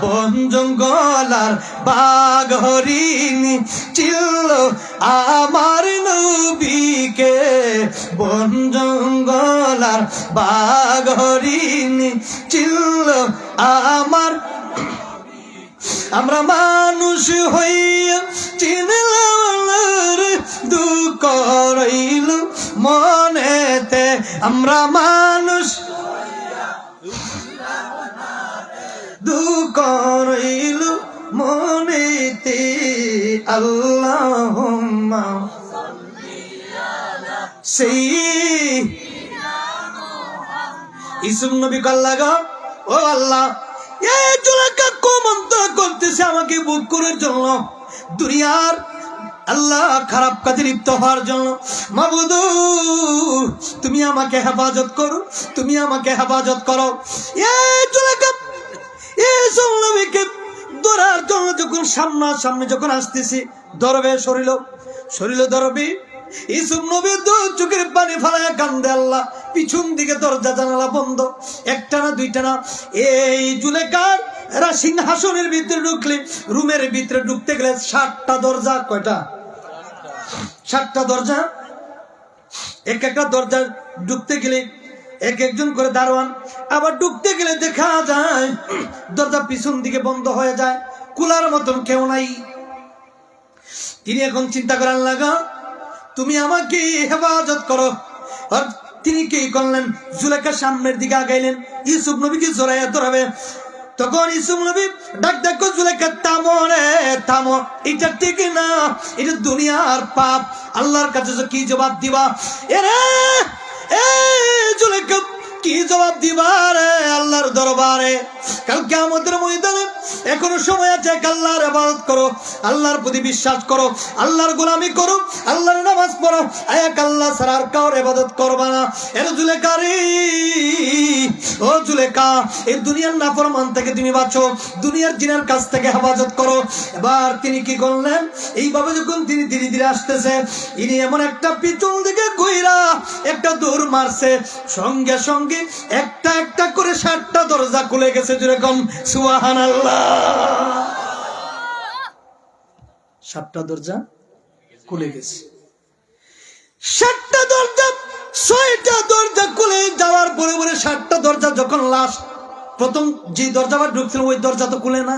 বন জঙ্গলার বাঘ হরিণী চিল্ল আমার নবীকে, বন জঙ্গলার বাঘ হরিণী চিল্ল আমার, আমরা মানুষ হইয়া চিনলাম দুঃখ রইল মনেতে, আমরা মানুষ দুঃখ রইল মনেতে, আল্লাহুম্মা সেই ইসুম নবী কাল্লাগা, ও আল্লাহ এই জুলেখা কোমন্ত করতেছে আমাকে বুক করার জন্য, দুনিয়ার আল্লাহ খারাপ কাজে লিপ্ত হওয়ার জন্য। মাবুদ তুমি আমাকে হেফাজত করো, তুমি আমাকে হেফাজত করো। এই জুলেখা এই নবীকে ধরার জন্য যখন সামনে যখন আসতেছি, দরবে শরীর দরবে ইসুফ নবী চোখের পানি ফেলায় কান্দে। আল্লাহ পিছন দিকে দরজা জানালা বন্ধ, একটা না দুইটা না। এই জুলেখার এরা সিংহাসনের ভিতরে ঢুকলে, রুমের ভিতরে ঢুকতে গেলে 7টা দরজা, কয়টা 7টা দরজা, এক একটা দরজা ঢুকতে গেলে এক একজন করে দারোয়ান, আবার ঢুকতে গেলে দেখা যায় দরজা পিছন দিকে বন্ধ হয়ে যায়, কুলার মতন কেউ নাই। তিনি এখন চিন্তা করার লাগা, তুমি আমাকে হেফাজত করো। আর তিনি কি করলেন, জুলেখা সামনের দিকে আগাইলেন, ইউসুফ নবীকে জড়াইয়া ধরাবে। তখন ইউসুফ নবী ডাক দেখো, জুলেখা থামো রে থামো, এটা ঠিক না, এটা দুনিয়ার পাপ, আল্লাহর কাছে কি জবাব দিবা? এরে এ জুলেখা কি জবাব দিবা রে আল্লাহর দরবারে? কাল কিয়ামতের ময়দানে এখনো সময় আছে, আল্লাহর ইবাদত করো, আল্লাহর প্রতি বিশ্বাস করো, আল্লাহর গোলামি করো, আল্লাহর নামাজ পড়ো, এক আল্লাহ ছাড়া আর কারোর ইবাদত করবা না। এর জুলেখা রে, ও জুলেখা, এই দুনিয়ার নাফরমান থেকে তুমি বাঁচো, দুনিয়ার জিনের কাছ থেকে হেফাজত করো। এবার তিনি কি করলেন, এইভাবে যখন তিনি ধীরে ধীরে আসতেছে, ইনি এমন একটা পিছন দিকে ঘুইরা একটা দৌড় মারছে, সঙ্গে সঙ্গে একটা একটা করে 7টা দরজা খুলে গেছে। যেরকম সুবহানাল্লাহ, 7টা দরজা খুলে গেছে। 7টা দরজা, 6টা দরজা খুলে যাওয়ার পরে 7টা দরজা যখন লাস্ট প্রথম যে দরজা ঢুকছিল ওই দরজা তো খুলে না।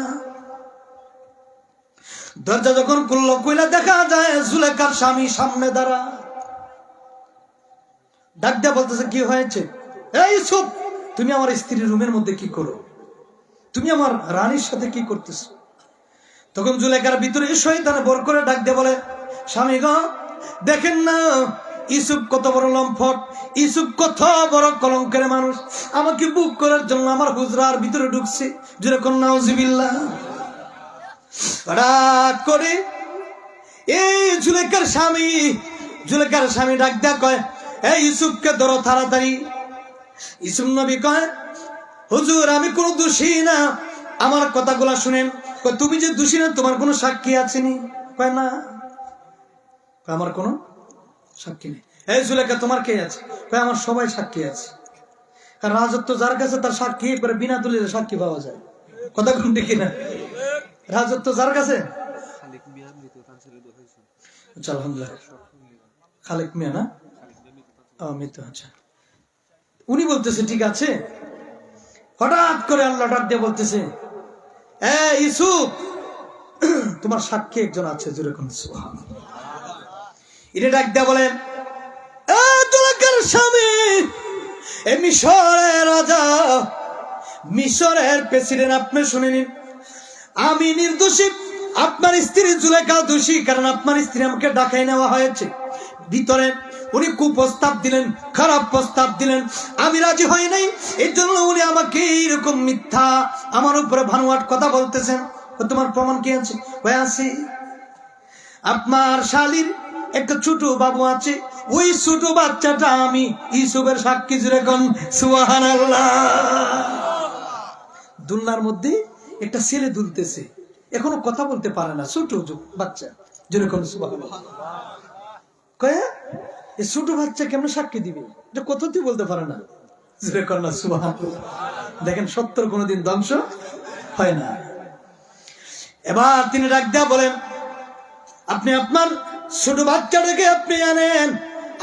দরজা যখন খুললো, খুলে দেখা যায় জুলেখার স্বামী সামনে দাঁড়া, ডাক দিয়া বলতেছে, কি হয়েছে? এই ইউসুফ, তুমি আমার স্ত্রীর রুমের মধ্যে কি করো? তুমি আমার রানীর সাথে কি করতেছ? তখন জুলেখার ভিতরে শয়তানে বর করে ডাক দিয়ে বলে, স্বামী গো, দেখেন না ইউসুফ কত বড় লম্পট, ইউসুফ কত বড় কলঙ্কের মানুষ, আমাকে বুক করার জন্য আমার হুজরার ভিতরে ঢুকছে। যেরকম নাউজুবিল্লাহ রাগ করে এই জুলেখার স্বামী ডাক দেয়া কয়, এই ইউসুফকে ধরো তাড়াতাড়ি। ইউসুফ নবী কয়, হুজুর আমি কোনো দোষী না, আমার কথাগুলা শুনেন। তুমি যে দোষী না, তোমার কোনো সাক্ষী আছেনি? কয় না, আমার কোনো সাক্ষী নেই। এই জুলেখা, তোমার কে আছে? কয় আমার সবাই সাক্ষী আছে। কারণ রাজত্ব যার কাছে তার সাক্ষী একবারে বিনা দলিলে সাক্ষী পাওয়া যায়। কথা কোন ঠিক না? রাজত্ব যার কাছে, আলহামদুলিল্লাহ, খালেক মিয়া না, মৃত্যু। আচ্ছা, উনি বলতেছে ঠিক আছে। হঠাৎ করে আল্লাহ ডাক দিয়ে বলতেছে, ইউসুফ, তোমার সাক্ষী একজন আছে, জোরে কোন সুবহানাল্লাহ। এটা ডাক দিয়ে বলে, তোলাকার স্বামী, এই মিশরের রাজা, মিশরের প্রেসিডেন্ট, আপনি শুনে নিন, আমি নির্দোষী, আপনার স্ত্রী জুলেখা দোষী, কারণ আপনার স্ত্রী আমাকে ডাকাই নেওয়া হয়েছে ভিতরে। উনি কুপ্রস্তাব দিলেন, খারাপ প্রস্তাব দিলেন, আমি রাজি হই নাই, এর জন্য উনি আমাকে এইরকম মিথ্যা আমার উপরে ভানুয়াট কথা বলতেছেন। তোমার প্রমাণ কি আছে? ভাই আছে, আপনার শালীর একটা ছোট বাবু আছে, ওই ছোট বাচ্চাটা আমি ইউসুফের সাক্ষী, জুড়ে কোন সুবহানাল্লাহ। দুলনার মধ্যে একটা ছেলে দুলতেছে, এখনো কথা বলতে পারে না, ছোট বাচ্চা, জুড়ে কোন সুবহানাল্লাহ। কয়ে এই ছোট বাচ্চা কেমন সাক্ষী দিবে? এটা কথাতেই বলতে পারে না, জুড়ে কোন সুবহানাল্লাহ। দেখেন, সত্যর কোনোদিন ধ্বংস হয় না। এবার তিনি ডাক দেয়া বলেন, আপনি আপনার ছোট বাচ্চাটাকে আপনি আনেন,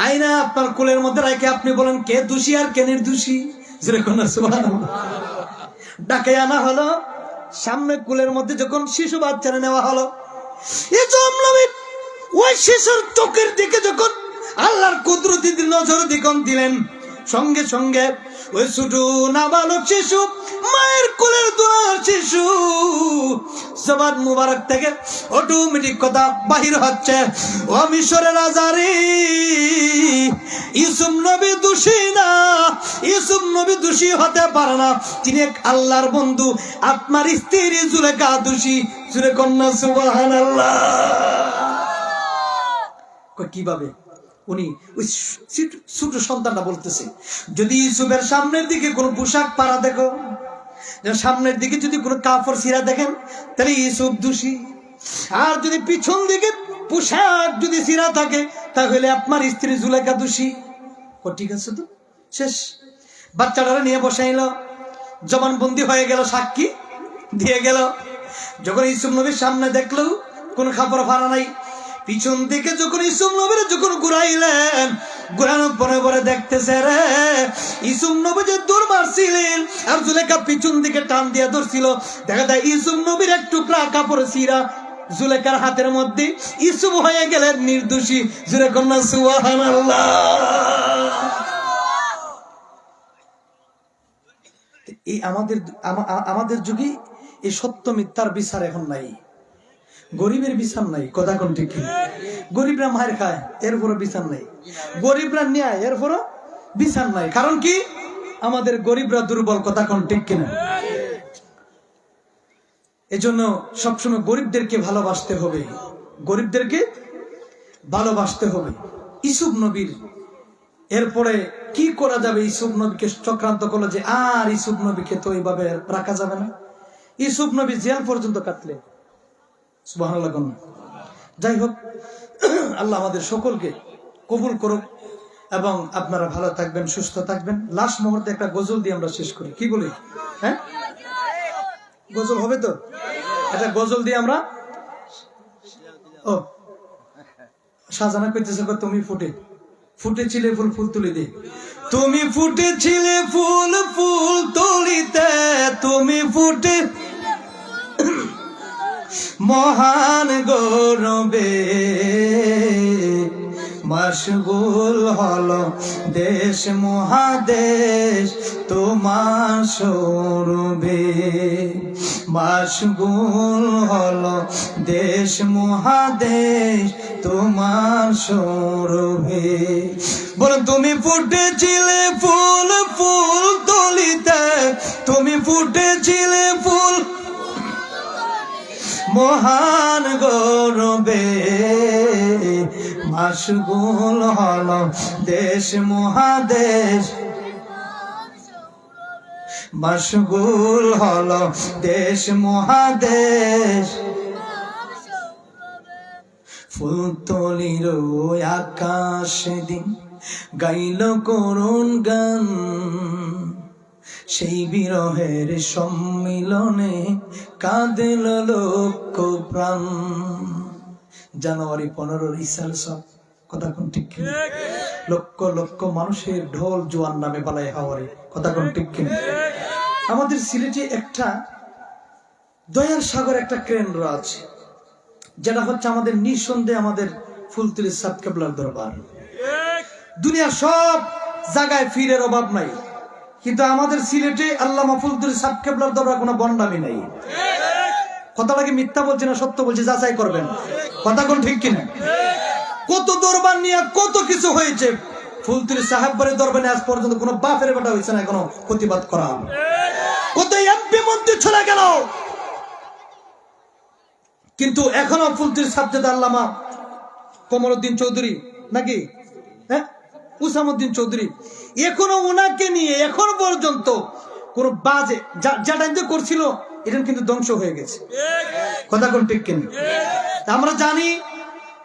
আইনা আপনার কোলের মধ্যে রেখে আপনি বলেন কে দোষী আর কে নির্দোষী, যেরকম সুবহানাল্লাহ। ডাকে আনা হলো, সামনে কোলের মধ্যে যখন শিশু বাচ্চারা নেওয়া হলো, ওই শিশুর চোখের দিকে যখন আল্লাহর কুদরতি নজর দিকন দিলেন, সঙ্গে সঙ্গে ওই ছোট নাবালক শিশু, মায়ের কোলের দোয়ার শিশু, জবান মুবারক থেকে অটোমেটিক কথা বাহির হচ্ছে, ও মিশরের রাজারে, ইউসুফ নবী দোষী না, ইউসুফ নবী দোষী হতে পারে না, তিনি এক আল্লাহর বন্ধু, আপনার স্ত্রী জুলেখা দোষী, জুরে কন্যা সুবহানাল্লাহ। কিভাবে? উনি ওই ছোট সন্তানটা বলতেছে, যদি ইউসুফের সামনের দিকে কোনো পোশাক পাড়া দেখো, সামনের দিকে যদি কোনো কাপড় ছিঁড়া দেখেন, তাহলে ইউসুফ দোষী, আর যদি পিছন দিকে পোশাক যদি ছিঁড়া থাকে, তাহলে আপনার স্ত্রী জুলেখা দোষী। ঠিক আছে, তো শেষ। বাচ্চাটারা নিয়ে বসাইল, জবানবন্দি হয়ে গেল, সাক্ষী দিয়ে গেল। যখন ইউসুফ নবীর সামনে দেখলো কোন কাপড় ফাড়া নাই, পিছন থেকে যখন ইউসুফ নবীর যখন ঘুরাইলেন, ঘুরানোর পরে পরে দেখতেছে রে, ইউসুফ নবী যে দৌড় মারছিলেন আর জুলেখা পিছন দিকে টান দিয়ে ধরছিল, দেখা যায় ইউসুফ নবীর এক টুকরা কাপড় ছিঁড়া জুলেখার হাতের মধ্যে, ইউসুফ হয়ে গেলেন নির্দোষী, জুরে কন্যা সুবহানাল্লাহ। এই আমাদের যুগে এই সত্য মিথ্যার বিচার এখন নাই, গরিবের বিচার নাই, কথা কোন ঠিক? গরিবরা মার খায়, এরপরও বিচার নাই, গরিবরা ন্যায়, এরপরও বিচার নাই। কারণ কি? আমাদের গরিবরা দুর্বল, কথা কোন ঠিক কিনা? এজন্য সবসময় গরিবদেরকে ভালোবাসতে হবে, গরিবদেরকে ভালোবাসতে হবে। ইউসুফ নবীর এরপরে কি করা যাবে? ইউসুফ নবীকে চক্রান্ত করলো যে আর ইউসুফ নবীকে তো এইভাবে রাখা যাবে না। ইউসুফ নবী জেল পর্যন্ত কাটলেন, সুবহানাল্লাহ। যাই হোক, আল্লাহ আমাদের সকলকে কবুল করুক এবং আপনারা ভালো থাকবেন, সুস্থ থাকবেন। লাস্ট মুহূর্তে একটা গজল দিয়ে আমরা শেষ করি, কি বলি? হ্যাঁ, গজল হবে তো? একটা গজল দিয়ে আমরা, ও সাজানা করতেছে, তুমি ফুটেছিলে ফুল, ফুল তুলি দে, তুমি ফুটেছিলে ফুল, ফুল তুলিতে, তুমি ফুটে মহান গৌরবে, মশগুল হলো দেশ মহাদেশ তোমার সৌরভে, মশগুল হলো দেশ মহাদেশ তোমার সৌরভে। বলুন, তুমি ফুটেছিলে ফুল, ফুল তুলিতে, তুমি ফুটেছিলে ফুল মহান গৌরবে, মশগুল হলো দেশ মহাদেশ, মশগুল হলো দেশ মহাদেশ। ফুল তলির আকাশ দিন গাইল করুণ গান, সেই বিরহের সম্মিলনে কাঁদিল লক্ষ প্রাণ। জানুয়ারি 15 ইসাল সব কথা কোন ঠিক কিনা? লক্ষ লক্ষ মানুষের ঢোল জোয়ান নামে পালায় হাওয়ারে, কথা কোন ঠিক কিনা? আমাদের সিলেটে একটা দয়ার সাগর একটা কেন্দ্র আছে, যেটা হচ্ছে আমাদের নিঃসন্দেহে আমাদের ফুলতলি সাত কেবলার দরবার। দুনিয়া সব জায়গায় ফিরের অভাব নাই, কিন্তু আমাদের সিলেটে আল্লামা ফুলতলি সাত কেবলার দরবার কোনো বন্ডামি নাই। কথাটাকে মিথ্যা বলছি না সত্য বলছি, যাচাই করবেন, কথা কোন ঠিক কিনা? কত দরবার নিয়ে কত কিছু হয়েছে, ফুলতলি সাহেববাড়ির দরবারে আজ পর্যন্ত কোনো বাপের বেটা হয়েছে না কোনো প্রতিবাদ করা। কত এমপি মন্ত্রী চলে গেল, কিন্তু এখনো ফুলতলির সাবজেদ আল্লামা কমরউদ্দিন চৌধুরী নাকি উসামউদ্দিন চৌধুরী, এখনো ওনাকে নিয়ে এখন পর্যন্ত কোন বাজে যেটা করছিল এটা কিন্তু ধ্বংস হয়ে গেছে। কথা কোন ঠিক কিনা? আমরা জানি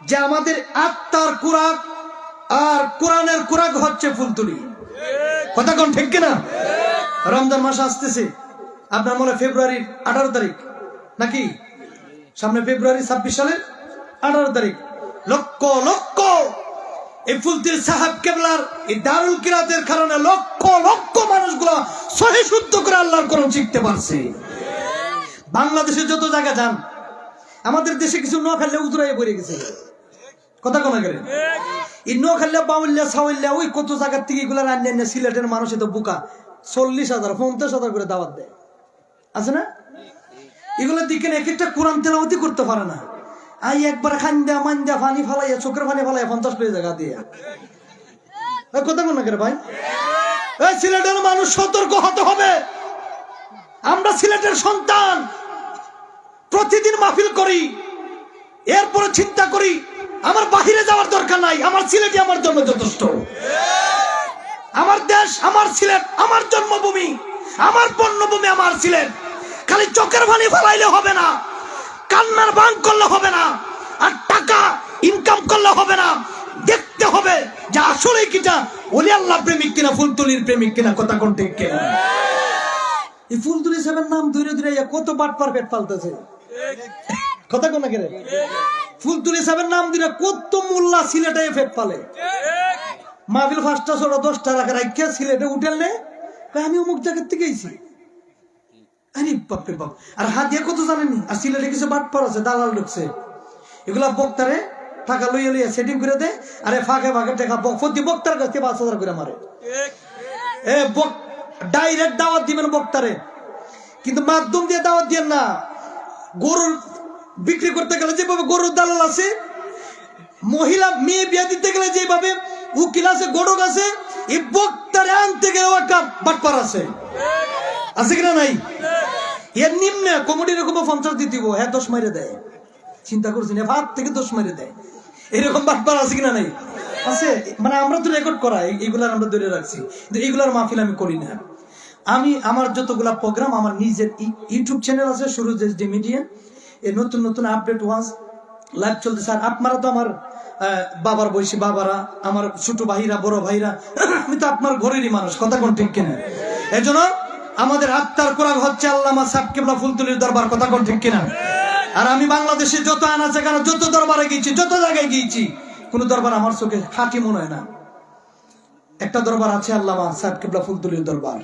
যে আমাদের আত্মার কুরাক আর কোরআনের কুরাক হচ্ছে ফুলতলি, কথা কোন ঠিক কিনা? রমজান মাস আসতেছে, আপনার মনে ফেব্রুয়ারির 18 তারিখ নাকি? সামনে ফেব্রুয়ারি 26 সালের 18 তারিখ লক্ষ লক্ষ এই ফুলতলি সাহেব কেবলার এই দারুল কিরাতের কারণে লক্ষ লক্ষ মানুষগুলো সহি শুদ্ধ করে আল্লাহর কোরআন শিখতে পারছে। বাংলাদেশে যত জায়গা যান, আমাদের দেশে কিছু নোয়াখালী উজরাই পড়ে গেছে, কথা কোন গেলে এই নোয়াখালী বাউল্লা সাউল্লা ওই কত জায়গার থেকে এগুলা রান্না সিলেটের মানুষ তো বুকা 40,000 50,000 করে দাওয়াত দেয়, আছে না? এগুলোর দিকে এক একটা কোরআন তেলাওয়াতি করতে পারে না, আই একবার খান্দা মান্দা পানি ফালাইয়া চোখের পানি ফালাইয়া 50 পেয়ে জায়গা দিয়া, কথা কোন করে ভাই? এই সিলেটের মানুষ সতর্ক হতে হবে। আমরা সিলেটের সন্তান, প্রতিদিন মাহফিল করি, এরপরে চিন্তা করি আমার বাহিরে যাওয়ার দরকার নাই, আমার সিলেটই আমার জন্য যথেষ্ট। আমার দেশ আমার সিলেট, আমার জন্মভূমি, আমার পণ্যভূমি আমার সিলেট। খালি চোখের পানি ফেলাইলে হবে না, কান্নার বান করলে হবে না, আর টাকা ইনকাম করলে হবে না, দেখতে হবে যে আসলে কিটা ওলি আল্লাহ প্রেমিক কিনা, ফুলতলির প্রেমিক কিনা, কথা কোন ঠিক কিনা? এই ফুলতলি সাহেবের নাম ধরে ধরে কত বাটপার পেট পালতেছে, কথা কোন করে? ফুলতলি সাহেবের নাম দিলে কত মোল্লা সিলেটে পেট পালে, মাহফিল 5টা 6টা 10টা রাখা রাখিয়া সিলেটে উঠেলে আমি অমুক জায়গার থেকে গেছি, আরে বাপরে বাপ। আর হাতিয়া কত জানেনি, আর সিলেটে কিছু বাটপার আছে, দালাল ঢুকছে, এগুলা বক্তারে টাকা লইয়া লইয়া সেটিং করে দেয়, আরে ফাঁকে ফাঁকে টাকা প্রতি বক্তার কাছে 5,000 করে মারে। ডাইরেক্ট দাওয়াত দিবেন বক্তারে, কিন্তু মাধ্যম দিয়ে দাওয়াত দিয়েন না। গরুর বিক্রি করতে গেলে যেভাবে গরুর দালাল আছে, মহিলা মেয়ে বিয়ে দিতে গেলে যেভাবে উকিল আছে, গড়ক আছে, এই বক্তারে আনতে গেলেও একটা বাটপার আছে, আছে কিনা নাই? এর নিম্নে কমিটির এরকম 50 দিয়ে দিব, হ্যাঁ 10 মাইরে দেয়, চিন্তা করছি না, 5 থেকে 10 মাইরে দেয়, এরকম বাটপার আছে কিনা নাই? আছে। মানে আমরা তো রেকর্ড করা এইগুলার আমরা ধরে রাখছি, কিন্তু এইগুলার মাহফিল আমি করি না। আমি আমার যতগুলা প্রোগ্রাম আমার নিজের ইউটিউব চ্যানেল আছে সুরজ এসডি মিডিয়া, এই নতুন নতুন আপডেট ওয়াজ লাইভ চলতেছে। আর আপনারা তো আমার বাবার বয়সী বাবারা, আমার ছোট ভাইরা, বড় ভাইরা, আমি তো আপনার ঘরেরই মানুষ, কথা কোন ঠিক কিনা? এই জন্য আমাদের আত্মার কোরআন হচ্ছে আল্লামা সাহেব কেবলা ফুলতলির দরবার, কথা কোন ঠিক কিনা? আর আমি বাংলাদেশে যত আনাচে কানা যত দরবারে গিয়েছি, যত জায়গায় গিয়েছি, কোন দরবার আমার চোখে খাঁটি মনে হয় না। একটা দরবার আছে আল্লামা সাহেব কেবলা ফুলতলির দরবার,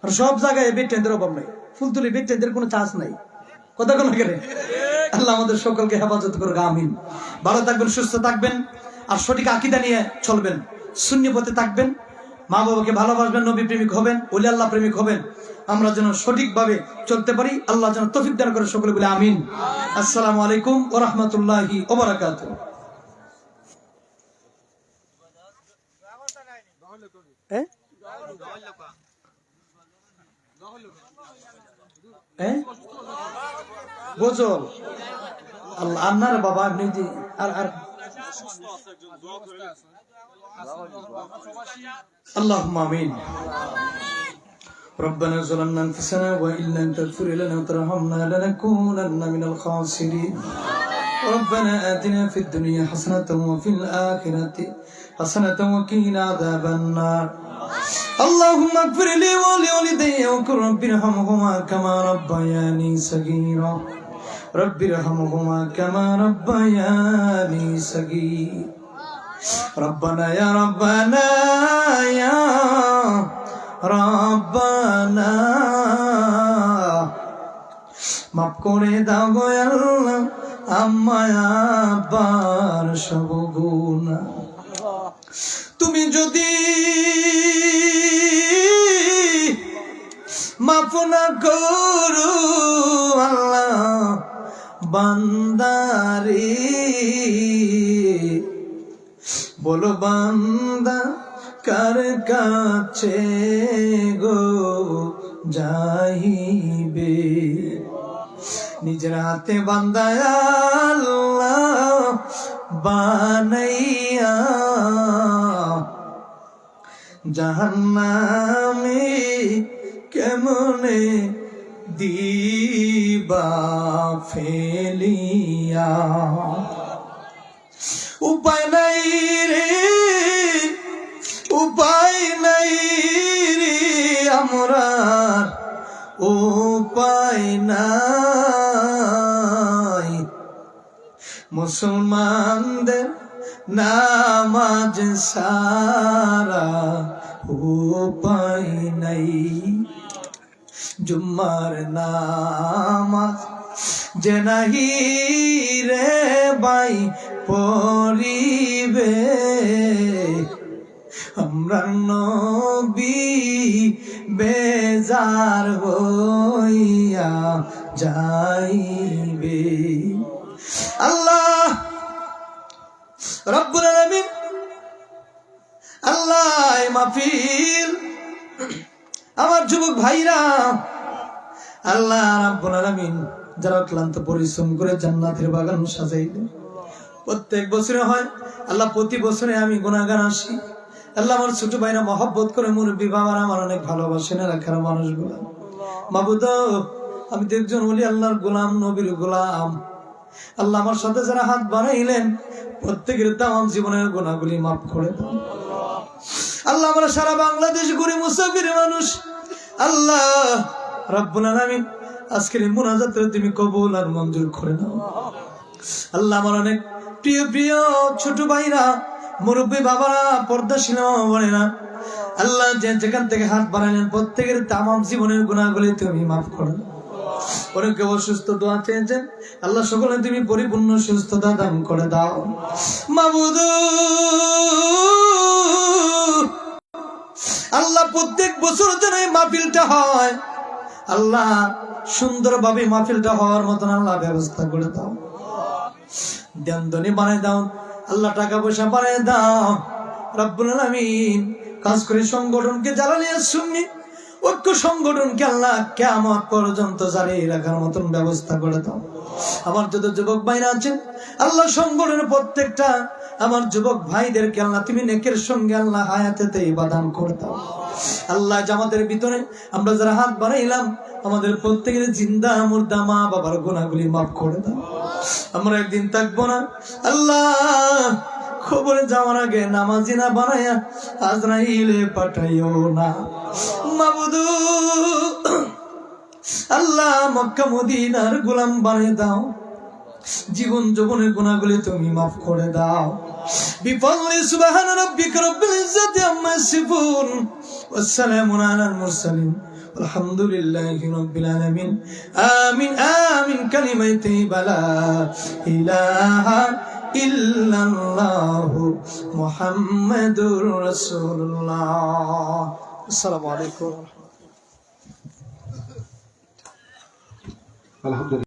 আর সব জায়গায় বেটেন্দের অভাব নাই, ফুলতলি বেটেন্দের কোনো চান্স নাই, কথা কোন গেলে? আল্লাহ আমাদের সকলকে হেফাজত করুক, আমিন। ভালো থাকবেন, সুস্থ থাকবেন, আর সঠিক আকীদা নিয়ে চলবেন, সুন্নি পথে থাকবেন, মা বাবাকে ভালোবাসবেন, নবী প্রেমিক হবেন, ওলি আল্লাহ প্রেমিক হবেন। আমরা যেন সঠিকভাবে চলতে পারি, আল্লাহ যেন তৌফিক দান করে, সকলে বলে আমিন। আসসালামু আলাইকুম ওয়া রাহমাতুল্লাহি ওয়া বারাকাতুহু। গজল আল্লাহ আন্নার বাবা আপনি আর আর اللهم آمين. ربنا ظلمنا أنفسنا وإن لم تغفر لنا وترحمنا لنكونن من الخاسرين. ربنا آتنا في الدنيا حسنة وفي الآخرة حسنة وقنا عذاب النار. اللهم اغفر لي ولوالدي وقل رب ارحمهما كما ربياني صغيرا. رب ارحمهما كما ربياني صغيرا. রব্বানা ইয়া রব্বানা ইয়া রব্বানা মাফ করে দাও গো আল্লাহ আম্মা আব্বার সব গুনাহ। তুমি যদি মাফ না করো আল্লাহ বান্দারে, বলো বান্দা কার কাছে গো যাইবে। নিজের হাতে বান্দা আল্লাহ বানাইয়া জাহান্নামে কেমনে দিবা ফেলিয়া। উপায় নাই রে, উপায় নাই রে আমরা, উপায় নাই। মুসলমানদের নামাজ সারা উপায় নাই। জুম্মার নামাজ যে নাহি রে ভাই পড়িবে, আমরা নবী বেজার হইয়া যাইবে। আল্লাহ রব্বুল আলামিন, আল্লাহ মাহফিল আমার যুবক ভাইরা, আল্লাহ রাব্বুল আলামিন যারা ক্লান্ত পরিশ্রম করে জান্নাতের বাগান সাজাইবে, প্রত্যেক বছরে হয় আল্লাহ, প্রতি বছরে আমি গুনাহগার আসি আল্লাহ। আমার ছোট ভাইরা মহব্বত করে, মুরব্বী বাবারা আমার অনেক ভালোবাসেন এলাকার মানুষগুলা। মাবুদ আমি তো একজন ওলি আল্লাহর গোলাম, নবীর গোলাম। আল্লাহ আমার সাথে যারা হাত বানাইলেন প্রত্যেকের তামাম জীবনের গুনাহগুলি মাফ করে দাও আল্লাহ। আমরা সারা বাংলাদেশ ঘুরে মুসাফির মানুষ, আল্লাহ রাব্বুল আলামিন আজকের এই মুনাজাতটা তুমি কবুল আর মঞ্জুর করে নাও আল্লাহ। আমার অনেক প্রিয় প্রিয় ছোট ভাইরা, মুরব্বী বাবারা, পর্দাশীল বোনেরা, আল্লাহ যে যেখান থেকে হাত বাড়াইলেন প্রত্যেকের তামাম জীবনের গুনাহগুলি তুমি মাফ করো। অনেকে অসুস্থ দোয়া চেয়েছেন, আল্লাহ সকলে তুমি পরিপূর্ণ সুস্থতা দান করে দাও মাবুদ। আল্লাহ প্রত্যেক বছর যেন এই মাহফিলটা হয় আল্লাহ, সুন্দরভাবে মাহফিলটা হওয়ার মতন আল্লাহ ব্যবস্থা করে দাও। দেনদনি বানাই দাও আল্লাহ, টাকা পয়সা বানাই দাও রব্বুল আলামিন। কাজ করে সংগঠনকে জ্বালানিয়া সুন্নি ঐক্য সংগঠনকে আল্লাহ কিয়ামত পর্যন্ত জারি রাখার মতন ব্যবস্থা করে দাও। আমার যত যুবক ভাইরা আছেন আল্লাহ, সংগঠনের প্রত্যেকটা আমার যুবক ভাইদেরকে আল্লাহ তুমি নেকের সঙ্গে আল্লাহ হায়াতেতে ইবাদাত করে দাও আল্লাহ। জামাতের ভিতরে আমরা যারা হাত বাড়াইলাম আমাদের প্রত্যেকের জিন্দা মুর্দা মা বাবার গুনাহগুলি মাফ করে দাও। আমরা একদিন থাকবো না আল্লাহ, খবরে যাওয়ার আগে নামাজি না বানায়া আজরাইলে পাঠাইও না মাবুদ। আল্লাহ মক্কা মদিনার গোলাম বানিয়ে দাও, জীবন যৌবনের গুনাহগুলি তুমি মাফ করে দাও। বিফাদলি সুবহান রাব্বিকা রাব্বিল ইজ্জাতি আম্মা ইয়াসিফুন ওয়াস সালামুন আলাল মুরসালিন আলহামদুলিল্লাহি রাব্বিল আলামিন। আমিন আমিন কালিমাতি বালা ইলাহা ইল্লাল্লাহু মুহাম্মাদুর রাসূলুল্লাহ। আসসালামু আলাইকুম। আলহামদুলিল্লাহ।